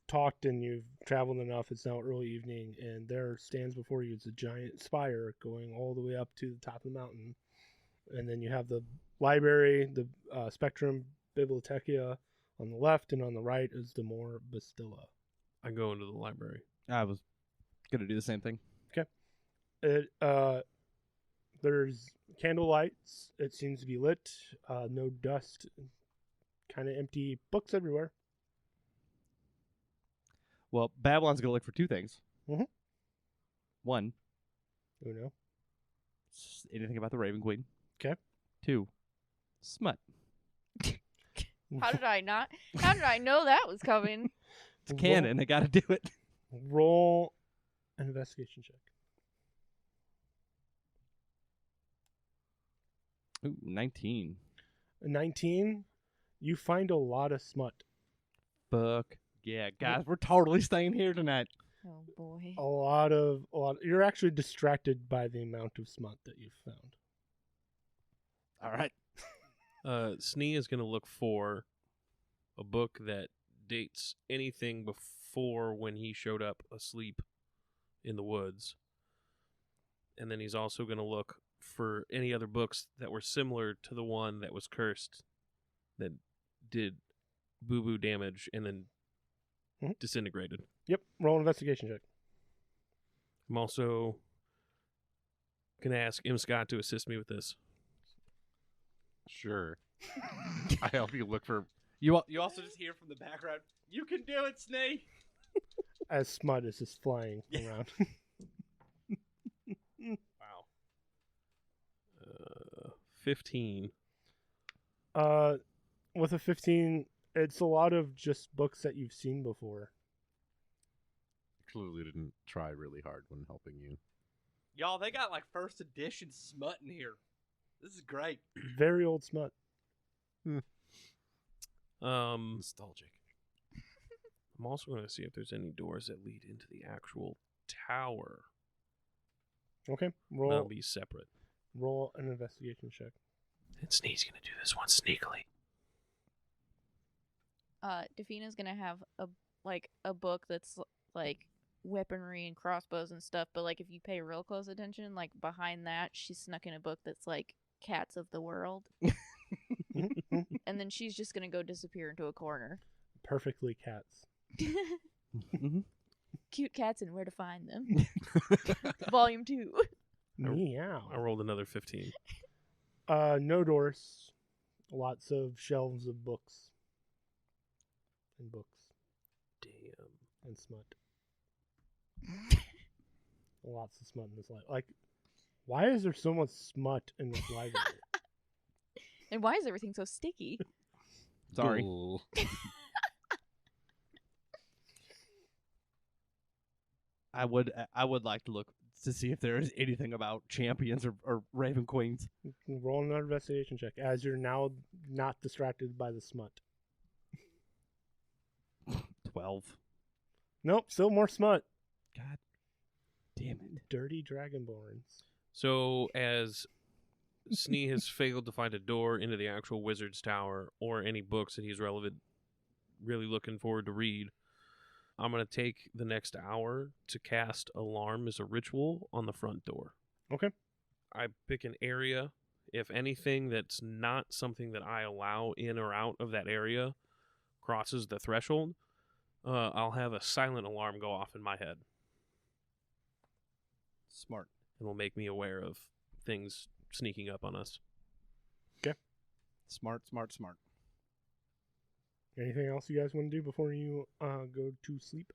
talked and you've traveled enough. It's now early evening, and there stands before you it's a giant spire going all the way up to the top of the mountain. And then you have the library, the Spectrum Bibliotheca on the left, and on the right is the Moor Bastilla. I go into the library. I was gonna do the same thing. It there's candle lights. It seems to be lit. No dust. Kind of empty. Books everywhere. Well, Babylon's gonna look for two things. Mhm. One, Who know? anything about the Raven Queen. 'Kay. Two, smut. How did I not? How did I know that was coming? It's canon. I gotta do it. Roll an investigation check. Ooh, 19. 19. You find a lot of smut. Fuck. Yeah, guys, we're totally staying here tonight. Oh boy. A lot. You're actually distracted by the amount of smut that you've found. All right. Snee is going to look for a book that dates anything before when he showed up asleep in the woods. And then he's also going to look for any other books that were similar to the one that was cursed, that did boo-boo damage and then disintegrated. Yep. Roll an investigation check. I'm also going to ask M. Scott to assist me with this. Sure. I help you look for. You also just hear from the background, you can do it, Snake. As smut is just flying around. Wow. 15. With a 15, it's a lot of just books that you've seen before. Clearly didn't try really hard when helping you. Y'all, they got like first edition smut in here. This is great. Very old smut. Nostalgic. I'm also going to see if there's any doors that lead into the actual tower. Okay. That'll be separate. Roll an investigation check. And Snee's going to do this one sneakily. Defina's gonna have a book that's like weaponry and crossbows and stuff, but like if you pay real close attention, like behind that, she's snuck in a book that's like Cats of the World. And then she's just gonna go disappear into a corner. Perfectly cats. Cute cats and where to find them. Volume 2. Meow. I rolled another 15. No doors. Lots of shelves of books. And books. Damn. And smut. Lots of smut in this library. Like, why is there so much smut in this library? And why is everything so sticky? Sorry. Ooh. I would like to look to see if there is anything about champions or Raven Queens. Roll another investigation check as you're now not distracted by the smut. 12. Nope, still more smut. God. Damn it. Dirty Dragonborns. So as Snee has failed to find a door into the actual wizard's tower or any books that he's really looking forward to read, I'm going to take the next hour to cast Alarm as a ritual on the front door. Okay. I pick an area. If anything that's not something that I allow in or out of that area crosses the threshold, I'll have a silent alarm go off in my head. Smart. And will make me aware of things sneaking up on us. Smart. Anything else you guys want to do before you go to sleep?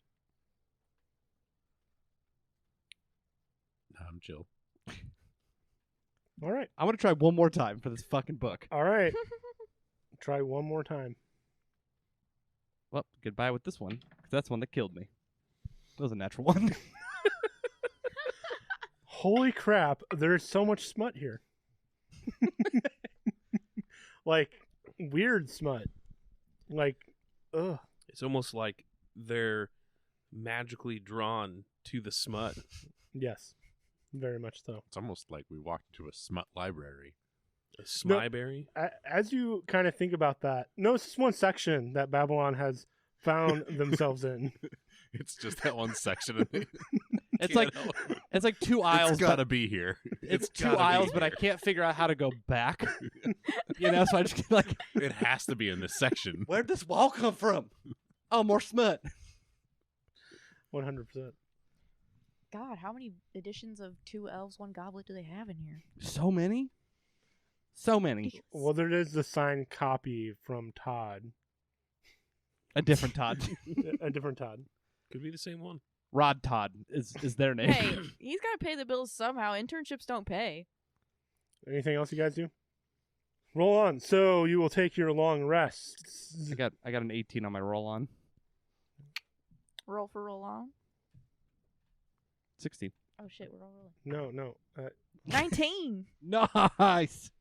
No, I'm chill. All right. I want to try one more time for this fucking book. All right. Try one more time. Well, goodbye with this one, because that's the one that killed me. That was a natural one. Holy crap, there's so much smut here. Like, weird smut. Like, ugh. It's almost like they're magically drawn to the smut. Yes, very much so. It's almost like we walked into a smut library. A Smyberry? As you kind of think about that, notice this one section that Babylon has found themselves in. It's just that one section of it. It's like two aisles. It's gotta be here. It's two gotta be aisles, but I here. can't figure out how to go back. So I just like, It has to be in this section. where'd this wall come from? Oh, more smut. 100%. God, how many editions of Two Elves, One Goblet do they have in here? So many. Well, there is the signed copy from Todd. A different Todd. A different Todd. Could be the same one. Rod Todd is their name. Hey, he's got to pay the bills somehow. Internships don't pay. Anything else you guys do? Roll on. So you will take your long rest. I got an 18 on my roll on. Roll for roll on. 16. Oh shit, we're all rolling. No. 19. Nice.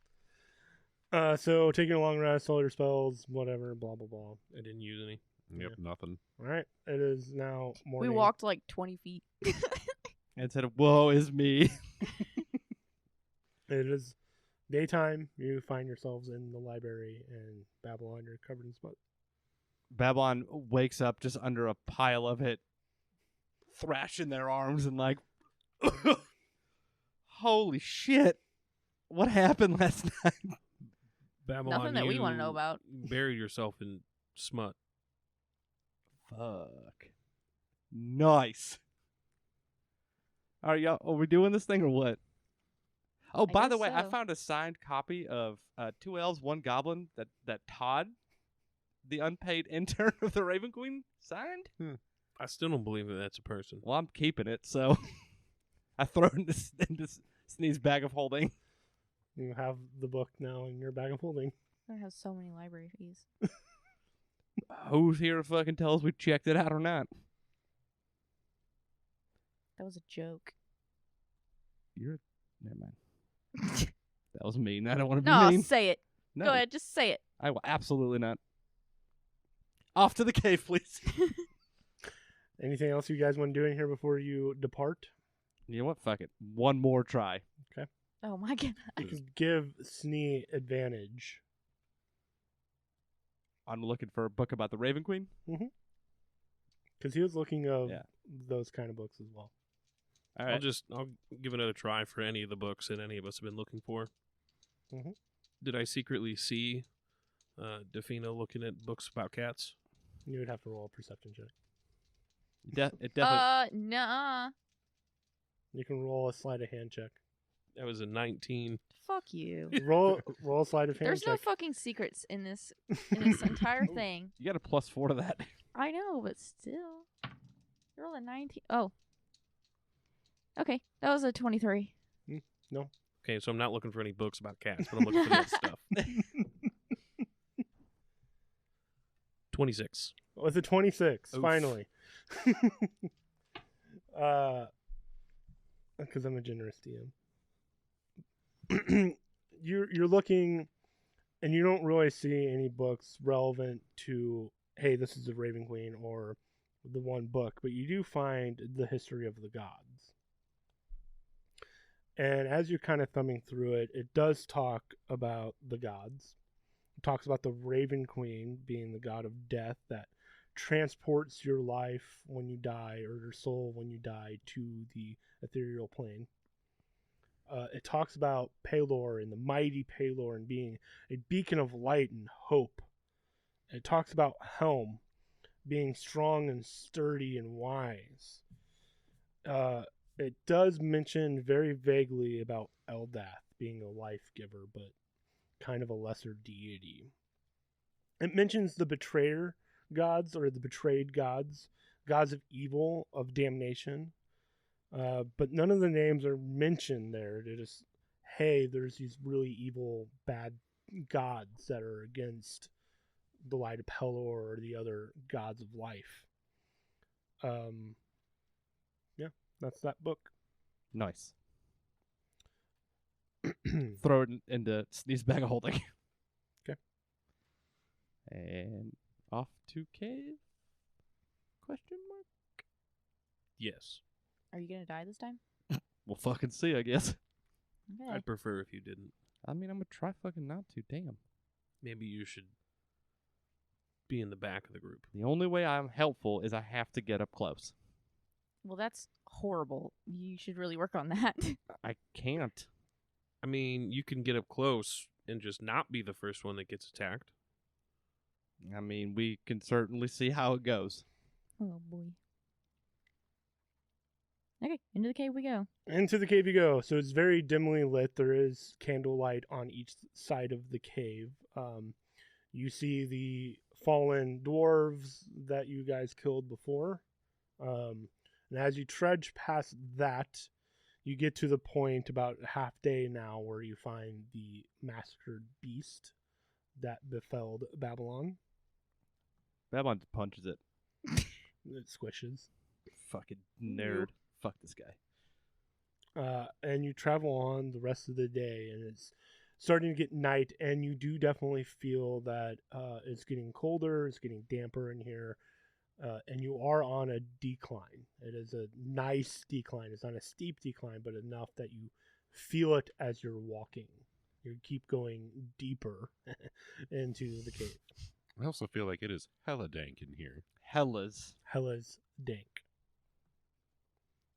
So taking a long rest, all your spells, whatever, blah blah blah. I didn't use any. Yep, nothing. All right. It is now We morning. walked like 20 feet. And said, "Woe is me." It is daytime. You find yourselves in the library, and Babylon, you're covered in smut. Babylon wakes up just under a pile of it, thrashing their arms and like, holy shit! What happened last night? Babylon, Nothing that we wanna you know about. Buried yourself in smut. Fuck. Nice. All right, y'all. Are we doing this thing or what? Oh, I by the guess way, I so. found a signed copy of Two Elves, One Goblin that Todd, the unpaid intern of the Raven Queen, signed. I still don't believe that that's a person. Well, I'm keeping it, so I throw it into Snee's bag of holding. You have the book now in your bag of holding. I have so many library fees. Who's here to fucking tell us we checked it out or not? That was a joke. Never mind. That was mean. I don't want to be No, mean. say it. No, Go ahead, just say it. I will absolutely not. Off to the cave, please. Anything else you guys want to do in here before you depart? You know what? Fuck it. One more try. Oh my god. You can give Snee advantage. I'm looking for a book about the Raven Queen. Because he was looking of Yeah. those kind of books as well. All I'll right. give another try for any of the books that any of us have been looking for. Mhm. Did I secretly see Defina looking at books about cats? You would have to roll a perception check. It definitely. Nah. You can roll a sleight of hand check. That was a 19. Fuck you. Roll a sleight of hand There's no check. fucking secrets in this entire thing. You got a +4 to that. I know, but still. You rolled a 19. Oh. Okay, that was a 23. Okay, so I'm not looking for any books about cats, but I'm looking for that stuff. 26. Oh, it's a 26, Oof. finally. Because I'm a generous DM. You're looking, and you don't really see any books relevant to, hey, this is the Raven Queen or the one book, but you do find the history of the gods. And as you're kind of thumbing through it, it does talk about the gods. It talks about the Raven Queen being the god of death that transports your life when you die, or your soul when you die, to the ethereal plane. It talks about Pelor and the mighty Pelor and being a beacon of light and hope. It talks about Helm being strong and sturdy and wise. It does mention very vaguely about Eldath being a life giver, but kind of a lesser deity. It mentions the betrayer gods, or the betrayed gods, gods of evil, of damnation. But none of the names are mentioned there. They're just, hey, there's these really evil, bad gods that are against the light of Pelor or the other gods of life. Yeah, that's that book. Nice. Throw it into Snee's bag of holding. 'Kay. And off to cave? Question mark? Yes. Are you gonna die this time? We'll fucking see, I guess. Okay. I'd prefer if you didn't. I mean, I'm gonna try fucking not to. Damn. Maybe you should be in the back of the group. The only way I'm helpful is I have to get up close. Well, that's horrible. You should really work on that. I can't. I mean, you can get up close and just not be the first one that gets attacked. I mean, we can certainly see how it goes. Oh boy. Okay, into the cave we go. Into the cave you go. So it's very dimly lit. There is candlelight on each side of the cave. You see the fallen dwarves that you guys killed before. And as you trudge past that, you get to the point about half day now where you find the massacred beast that befelled Babylon. Babylon just punches it. It squishes. Fucking nerd. Fuck this guy. And you travel on the rest of the day, and it's starting to get night, and you do definitely feel that it's getting colder, it's getting damper in here, and you are on a decline. It is a nice decline. It's not a steep decline, but enough that you feel it as you're walking. You keep going deeper into the cave. I also feel like it is hella dank in here. Hellas. Hella's dank.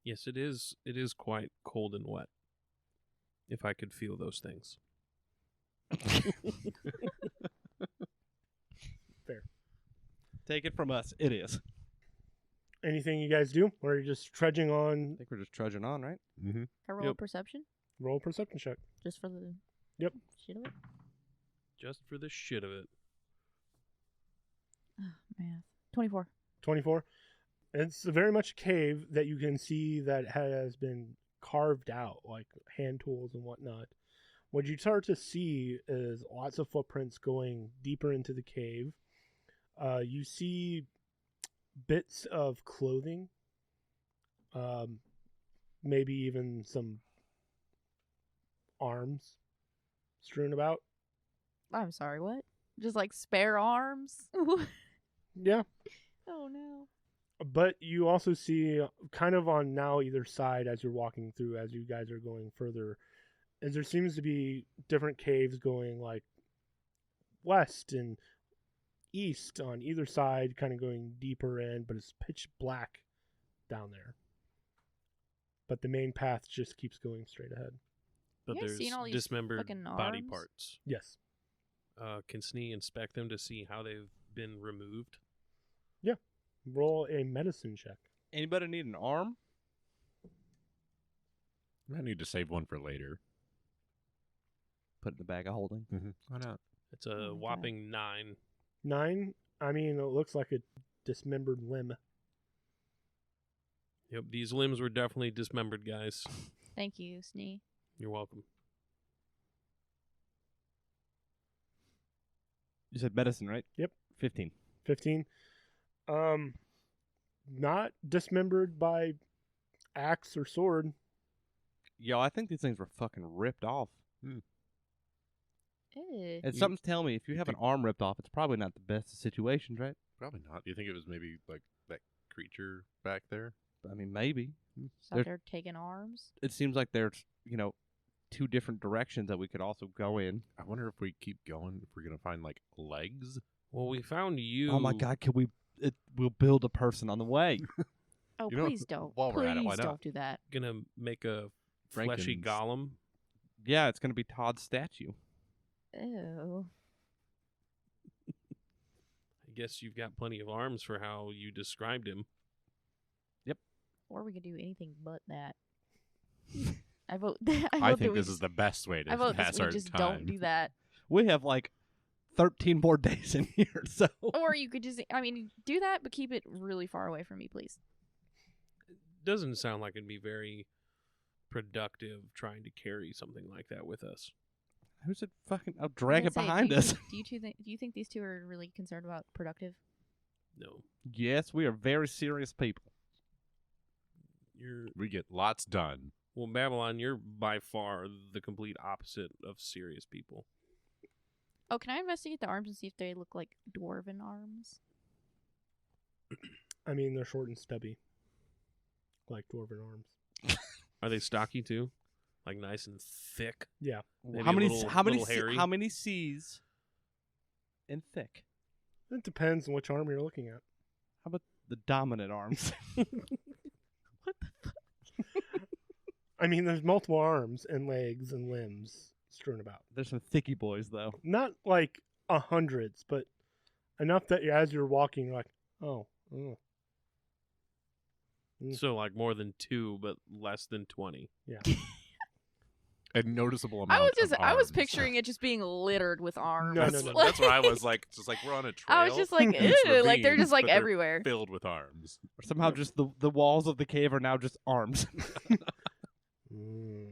Yes, it is. It is quite cold and wet. If I could feel those things. Fair. Take it from us. It is. Anything you guys do? Or are you just trudging on? I think we're just trudging on, right? Mm-hmm. I roll a Yep. perception Roll a perception check. just for the Yep. shit of it. Just for the shit of it. Oh, math. 24. 24. It's very much a cave that you can see that has been carved out, like hand tools and whatnot. What you start to see is lots of footprints going deeper into the cave. You see bits of clothing, maybe even some arms strewn about. I'm sorry, what? Just like spare arms? Yeah. Oh no. But you also see kind of on now either side as you're walking through, as you guys are going further, as there seems to be different caves going like west and east on either side, kind of going deeper in, but it's pitch black down there. But the main path just keeps going straight ahead. But You guys there's seen all these dismembered fucking body arms? parts. Yes. Can Snee inspect them to see how they've been removed? Roll a medicine check. Anybody need an arm? I need to save one for later. Put it in the bag of holding. Mm-hmm. Why not? It's a Oh my God. whopping 9. 9. I mean, it looks like a dismembered limb. Yep, these limbs were definitely dismembered, guys. Thank you, Snee. You're welcome. You said medicine, right? Yep. 15. 15. Not dismembered by axe or sword. Yo, I think these things were fucking ripped off. Ew. And something's telling me if you have an arm ripped off, it's probably not the best of situations, right? Probably not. Do you think it was maybe like that creature back there? I mean, maybe. So There- they're taking arms. It seems like there's, two different directions that we could also go in. I wonder if we keep going, if we're gonna find like legs. Well, we found you. Oh my God, we'll build a person on the way. Oh, You know, please don't. while we're at it, why Please not? don't do that. Gonna make a fleshy Frankens. golem. Yeah, it's going to be Todd's statue. Ew. I guess you've got plenty of arms for how you described him. Or we could do anything but that. I vote. I vote I that think we this is the best way to I vote pass that we our just time. don't do that. We have like 13 more days in here, so. Or you could just, do that, but keep it really far away from me, please. Doesn't sound like it'd be very productive trying to carry something like that with us. Who's it fucking? I'll I was drag it gonna say, behind do you us. think- Do you think these two are really concerned about productive? No, Yes, we are very serious people. you're We get lots done. well, Babylon. You're by far the complete opposite of serious people. Oh, can I investigate the arms and see if they look like dwarven arms? I mean, they're short and stubby, like dwarven arms. Are they stocky too? Like nice and thick? Yeah. Maybe how a many? little- how many? little hairy? How many C's? In thick. It depends on which arm you're looking at. How about the dominant arms? I mean, there's multiple arms and legs and limbs strewn about. There's some thicky boys though. Not like hundreds, but enough that as you're walking, you're like, oh. Mm. So like more than 2, but less than 20. A noticeable amount. I was of I was arms. picturing it just being littered with arms. No, That's, no, no. that's what I was like. Just like we're on a trail. I was just like, It's ew, like they're ravines, just like but they're everywhere. filled with arms. Or somehow just the walls of the cave are now just arms. Mm.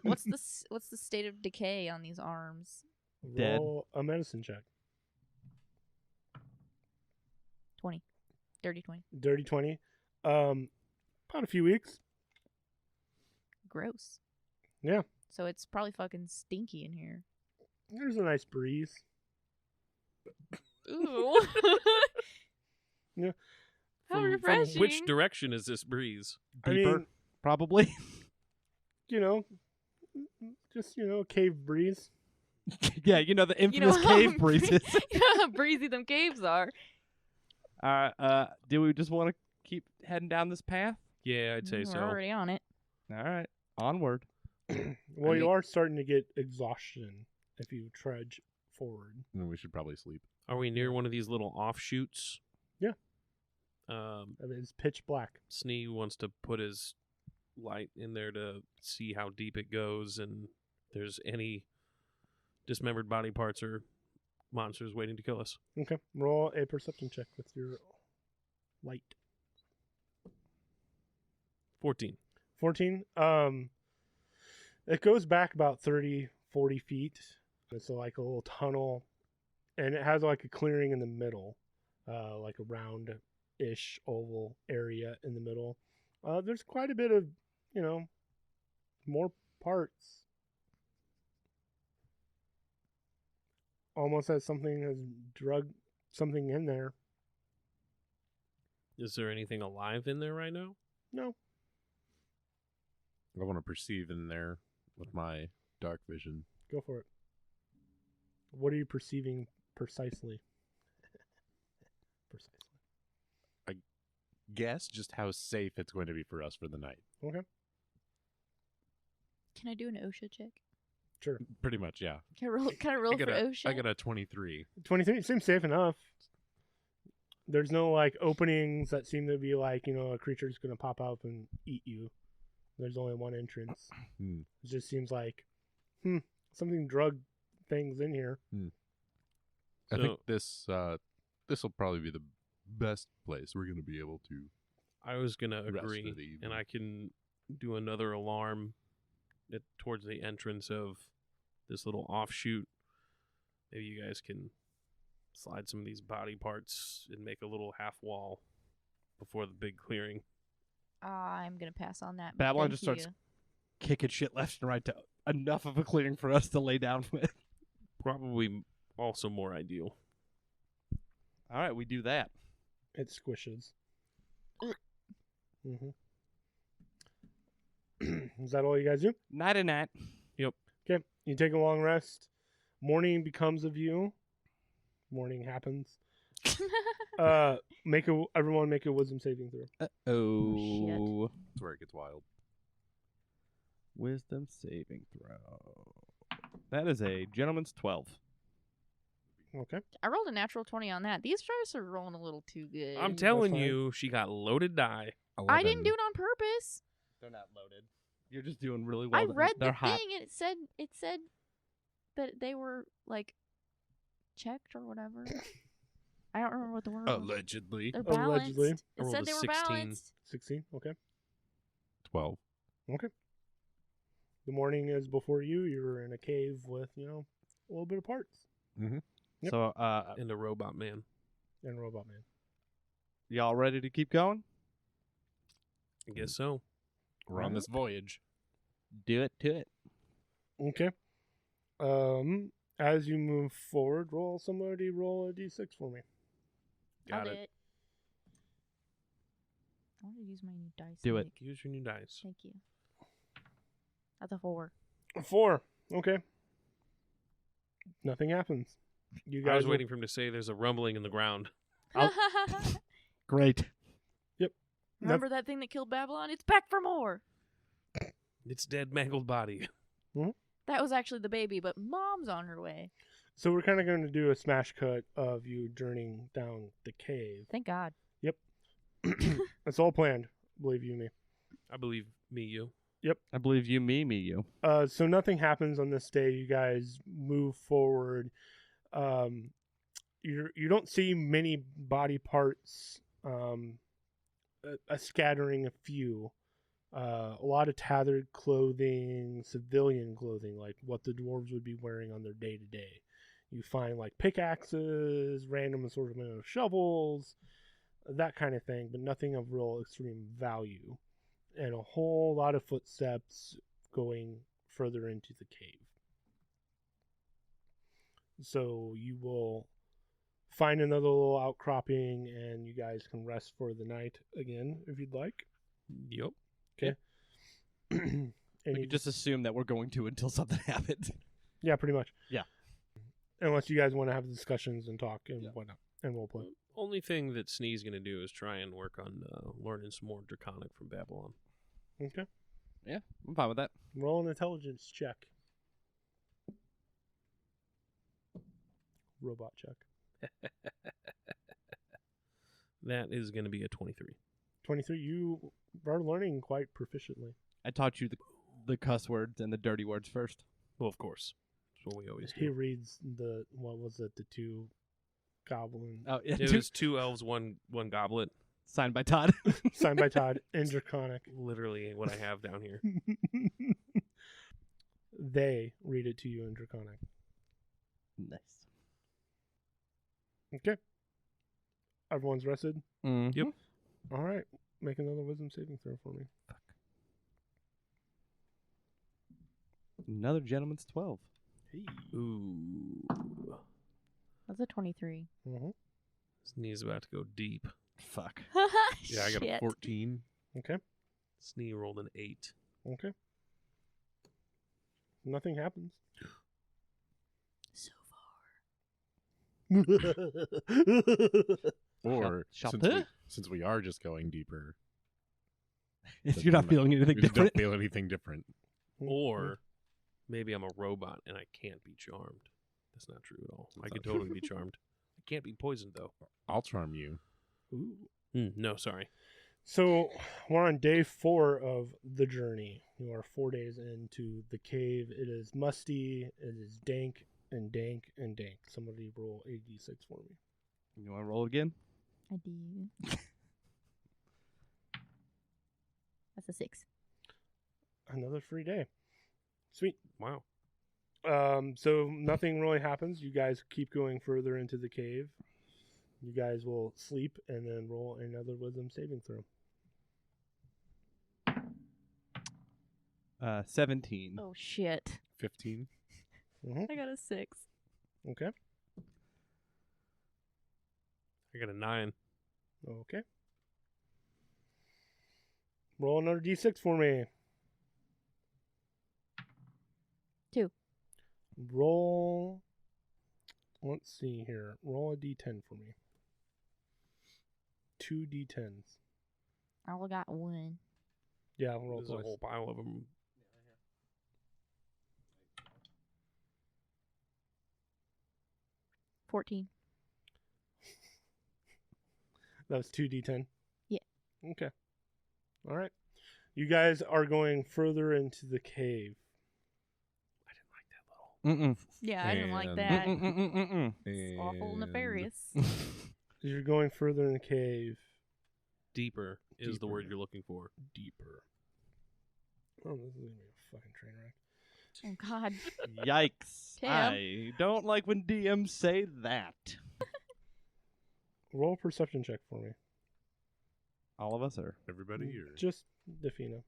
What's the state of decay on these arms? Dead. Roll a medicine check. 20. Dirty 20. Dirty 20. About a few weeks. Gross. Yeah. So it's probably fucking stinky in here. There's a nice breeze. Ooh. Yeah. How From refreshing. Which direction is this breeze? I Deeper, mean, probably. Just, cave breeze. Yeah, the infamous how cave breezes. you know how breezy them caves are. Do we just want to keep heading down this path? Yeah, I'd say We're so. already on it. All right, onward. Well, I you mean- are starting to get exhaustion if you trudge forward. And we should probably sleep. Are we near one of these little offshoots? Yeah. Um, I mean, it's pitch black. Snee wants to put his light in there to see how deep it goes and if there's any dismembered body parts or monsters waiting to kill us. Okay. Roll a perception check with your light. 14. 14. It goes back about 30, 40 feet. It's like a little tunnel, and it has like a clearing in the middle, like a round-ish oval area in the middle. There's quite a bit of, more parts. Almost as something has drug something in there. Is there anything alive in there right now? No. I want to perceive in there with my dark vision. Go for it. What are you perceiving precisely? Precisely. Guess just how safe it's going to be for us for the night. Okay. Can I do an OSHA check? Sure. Pretty much, yeah. Can I roll for OSHA? I got a 23. 23 seems safe enough. There's no like openings that seem to be like, a creature's going to pop up and eat you. There's only one entrance. Hmm. It just seems like, something drug things in here. I So- think this will probably be the best place we're going to be able to I was going to rest for agree, the evening. and I can do another alarm towards the entrance of this little offshoot. Maybe you guys can slide some of these body parts and make a little half wall before the big clearing. I'm going to pass on that. but Babylon thank just starts you. kicking shit left and right to enough of a clearing for us to lay down with. Probably also more ideal. All right, we do that. It squishes. Mm-hmm. Is that all you guys do? Night and night. Okay, you take a long rest. Morning becomes of you. Morning happens. Everyone make a wisdom saving throw. Oh. That's where it gets wild. Wisdom saving throw. That is a gentleman's 12. Okay. I rolled a natural 20 on that. These dice are rolling a little too good. I'm telling fine. you, she got loaded die. I didn't do it on purpose. They're not loaded. You're just doing really well. I read They're the hot. thing and it said that they were like checked or whatever. I don't remember what the word was. Allegedly. They're balanced. Allegedly. I It rolled said a they were 16. balanced. 16. Okay. 12. The morning is before you. You're in a cave with, a little bit of parts. Yep. So, And a robot man. And Robot Man. y'all ready to keep going? I guess so. We're on this voyage. Do it to it. Okay. As you move forward, somebody roll a d6 for me. I'll Got do it. it. I want to use my new dice. Do it. Nick. Use your new dice. Thank you. That's a 4. 4. Okay. Nothing happens. You guys I was waiting for him to say there's a rumbling in the ground. Great. Remember that thing that killed Babylon? It's back for more. It's dead, mangled body. That was actually the baby, but Mom's on her way. So we're kind of going to do a smash cut of you journeying down the cave. Thank God. It's all planned, believe you me. I believe me, you. I believe you, me, you. So nothing happens on this day. You guys move forward. You don't see many body parts. A scattering, a few. A lot of tattered clothing, civilian clothing, like what the dwarves would be wearing on their day to day. You find like pickaxes, random assortment of shovels, that kind of thing, but nothing of real extreme value. And a whole lot of footsteps going further into the cave. So you will find another little outcropping and you guys can rest for the night again if you'd like. Yep. And We you could just assume that we're going to until something happens. yeah, pretty much. Yeah. Unless you guys want to have discussions and talk and Yeah. whatnot and role play. Only thing that Snee's going to do is try and work on learning some more Draconic from Babylon. Okay. Yeah, I'm fine with that. Roll an intelligence check. Robot check. That is going to be a 23. 23. You are learning quite proficiently. I taught you the cuss words and the dirty words first. Well, of course. That's what we always He do. reads the two goblin Oh, yeah, It was 2 elves, one goblet. signed by Todd. signed by Todd and Draconic. Literally what I have down here. They read it to you in Draconic. Nice. Okay. Everyone's rested? Mm-hmm. Yep. All right. Make another wisdom saving throw for me. Another gentleman's 12. Ooh. That's a 23. Mm-hmm. Snee's about to go deep. Fuck. Yeah, I got a Shit. 14. Okay. Snee rolled an 8. Okay. Nothing happens. So Or Shop- since we are just going deeper, If you're not feeling anything we just different. don't feel anything different. Or maybe I'm a robot and I can't be charmed. That's not true at all. I could totally be charmed. I can't be poisoned, though. I'll charm you. Ooh. No, sorry. So we're on day 4 of the journey. You are 4 days into the cave. It is musty. It is dank and dank and dank. Somebody roll a d6 for me. You want to roll again? I do. That's a 6. Another free day. Sweet. Wow. So nothing really happens. You guys keep going further into the cave. You guys will sleep and then roll another wisdom saving throw. 17. Oh shit! 15. Mm-hmm. I got a 6. Okay. I got a 9. Okay. Roll another d6 for me. 2. Roll. Let's see here. Roll a d10 for me. 2 d10s. I only got 1. Yeah, I'll roll There's a twice. whole pile of them. 14. That was 2 d10? Yeah. Okay. All right. You guys are going further into the cave. I didn't like that little. Mm-mm. Yeah, I didn't like And- that. Mm-mm-mm-mm-mm. It's awful And nefarious. You're going further in the cave. Deeper is the word Deeper. you're looking for. Deeper. Oh, this is going to be a fucking train wreck. Oh, God. Yikes. Tim. I don't like when DMs say that. Roll a perception check for me. All of us are. Everybody here. Just Defina.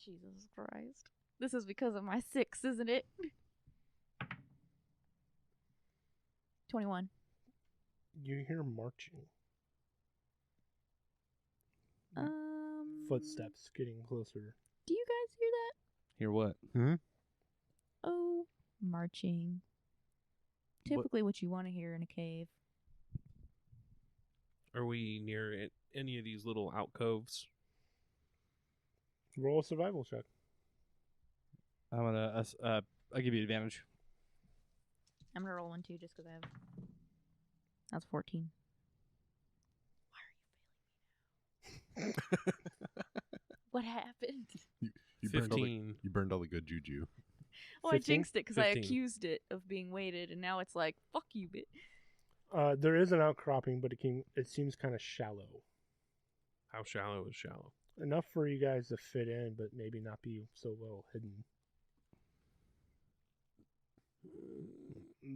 Jesus Christ. This is because of my 6, isn't it? 21. You hear marching. Footsteps getting closer. Do you guys hear that? Hear what? Oh, marching. Typically what you want to hear in a cave. Are we near any of these little alcoves? Roll a survival check. I'm gonna. I'll give you advantage. I'm going to roll 1 too just because I have... That's 14. Why are you failing me now? What happened? You burned, all the, 15. you burned all the good juju. Oh, I 15? jinxed it because I 15. accused it of being weighted, and now it's like, fuck you, bitch. There is an outcropping, but it seems kind of shallow. How shallow is shallow? Enough for you guys to fit in, but maybe not be so well hidden.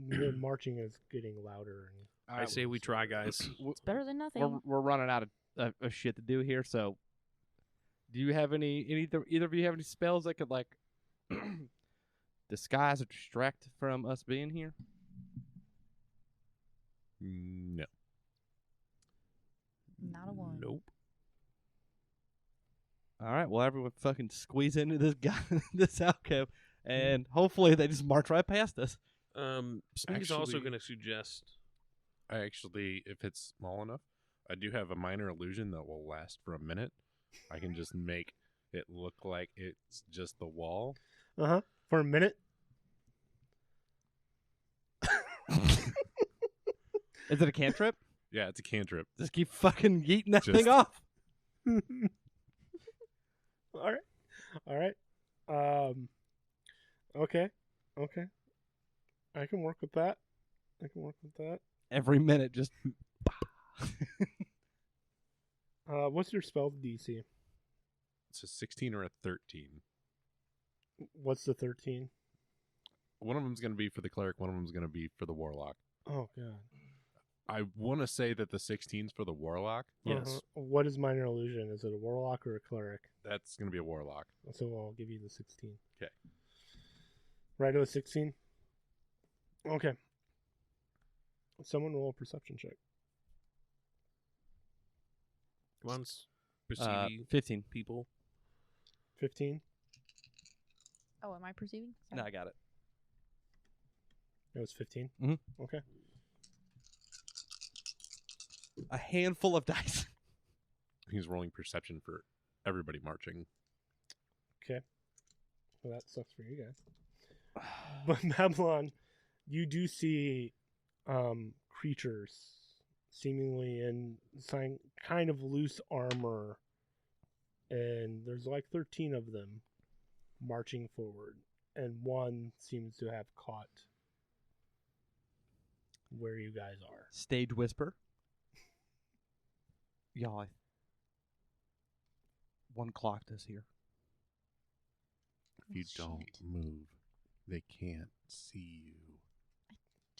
The marching is getting louder. And I say we try, guys. It's better than nothing. We're running out of shit to do here. So, do you have either of you have any spells that could like disguise or distract from us being here? No. Not a 1. Nope. All right. Well, everyone fucking squeeze into this guy, this alcove, and hopefully they just march right past us. Sneak's also Actually- going to suggest. I actually, if it's small enough, I do have a minor illusion that will last for a minute. I can just make it look like it's just the wall. For a minute. Is it a cantrip? Yeah, it's a cantrip. Just keep fucking yeeting that Just- thing off. All right. Okay. I can work with that. Every minute, just What's your spell DC? It's a 16 or a 13. What's the 13? One of them's going to be for the cleric. One of them's going to be for the warlock. Oh god. I want to say that the 16's for the warlock. Yes. What is minor illusion? Is it a warlock or a cleric? That's going to be a warlock. So I'll give you the 16. 'Kay. Right, it was 16? Okay. Someone roll a perception check. Come on, perceiving 15. people. 15? Oh, am I perceiving? No, I got it. It was 15? Mhm. Okay. A handful of dice. He's rolling perception for everybody marching. Okay. Well, that sucks for you guys. But Babylon, you do see creatures seemingly in kind of loose armor, and there's like 13 of them marching forward, and one seems to have caught where you guys are. Stage whisper. Y'all, one clocked us here. If you Oh, don't shit. move, they can't see you.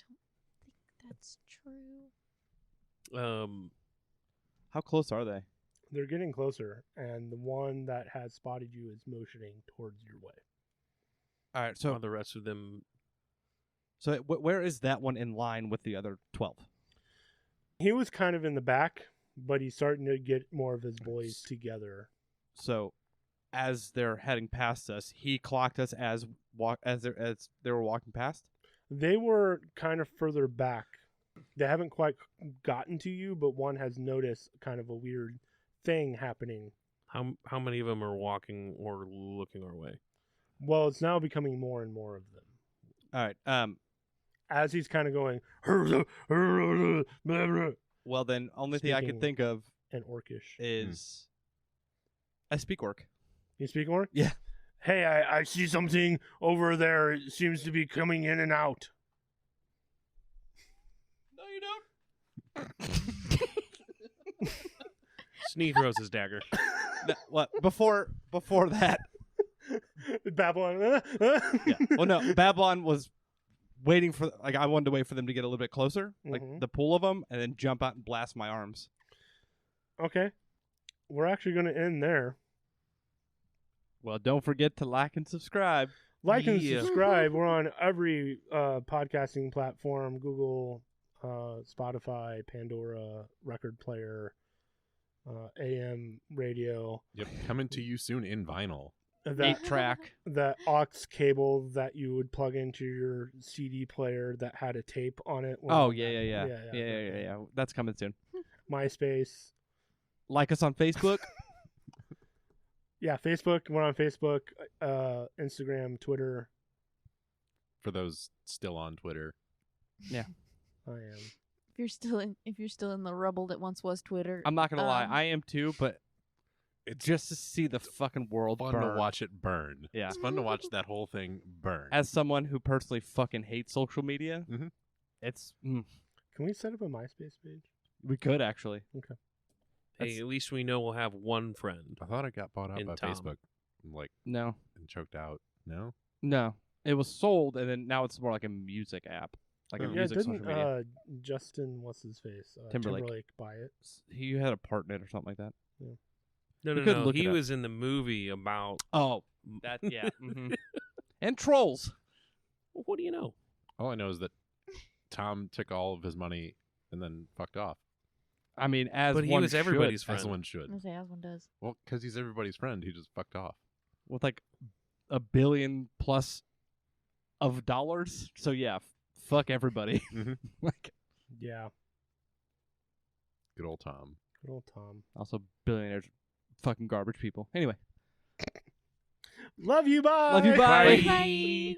Don't think that's true. How close are they? They're getting closer, and the one that has spotted you is motioning towards your way. All right, So so the rest of them. where is that one in line with the other 12? He was kind of in the back, but he's starting to get more of his boys together. So, as they're heading past us, he clocked us as they were walking past. They were kind of further back. They haven't quite gotten to you, but one has noticed kind of a weird thing happening. How many of them are walking or looking our way? Well, it's now becoming more and more of them. All right. As he's kind of going, Well, then, only thing I Speaking- could think of and orcish. is I speak orc. You speak orc? Yeah. Hey, I see something over there. It seems to be coming in and out. No, you don't. Snee throws his dagger. No, what before that? Babylon. Yeah. Well, no, Babylon was waiting for I wanted to wait for them to get a little bit closer, like Mhm. the pool of them, and then jump out and blast my arms. Okay. We're actually going to end there. Well, don't forget to like and subscribe. Like and Yeah. subscribe. We're on every podcasting platform: Google, Spotify, Pandora, Record Player, AM radio. Yep, coming to you soon in vinyl. That 8-track. that aux cable that you would plug into your CD player that had a tape on it. Oh yeah. That's coming soon. MySpace. Like us on Facebook. Yeah, Facebook. We're on Facebook, Instagram, Twitter. For those still on Twitter. I am. If you're still in the rubble that once was Twitter. I'm not gonna lie, Um, I am too, but It's just to see the fucking world fun burn. to watch it burn. Yeah. It's fun to watch that whole thing burn. As someone who personally fucking hates social media, Mhm. it's Can we set up a MySpace page? we could actually. Hey, at least we know we'll have one friend. I thought it got bought out In by Tom. Facebook, like No, and choked out. No, it was sold, and then now it's more like a music app, like a Yeah, Yeah, music social didn't media. Justin, what's his face? Timberlake. buy it? He had a part in it or something like that. No, We no, could no. look He it up. was in the movie about. Oh, that yeah. And trolls. What do you know? all I know is that Tom took all of his money and then fucked off. I mean, as But he one was everybody's should, friend. As one should. I was gonna say, as one does. Well, because he's everybody's friend, he just fucked off. with like $1 billion plus of dollars. So yeah, fuck everybody. Mhm. Like Yeah, Good old Tom. good old Tom. also billionaires, fucking garbage people. Anyway, Love you. Bye. love you. Bye. Bye.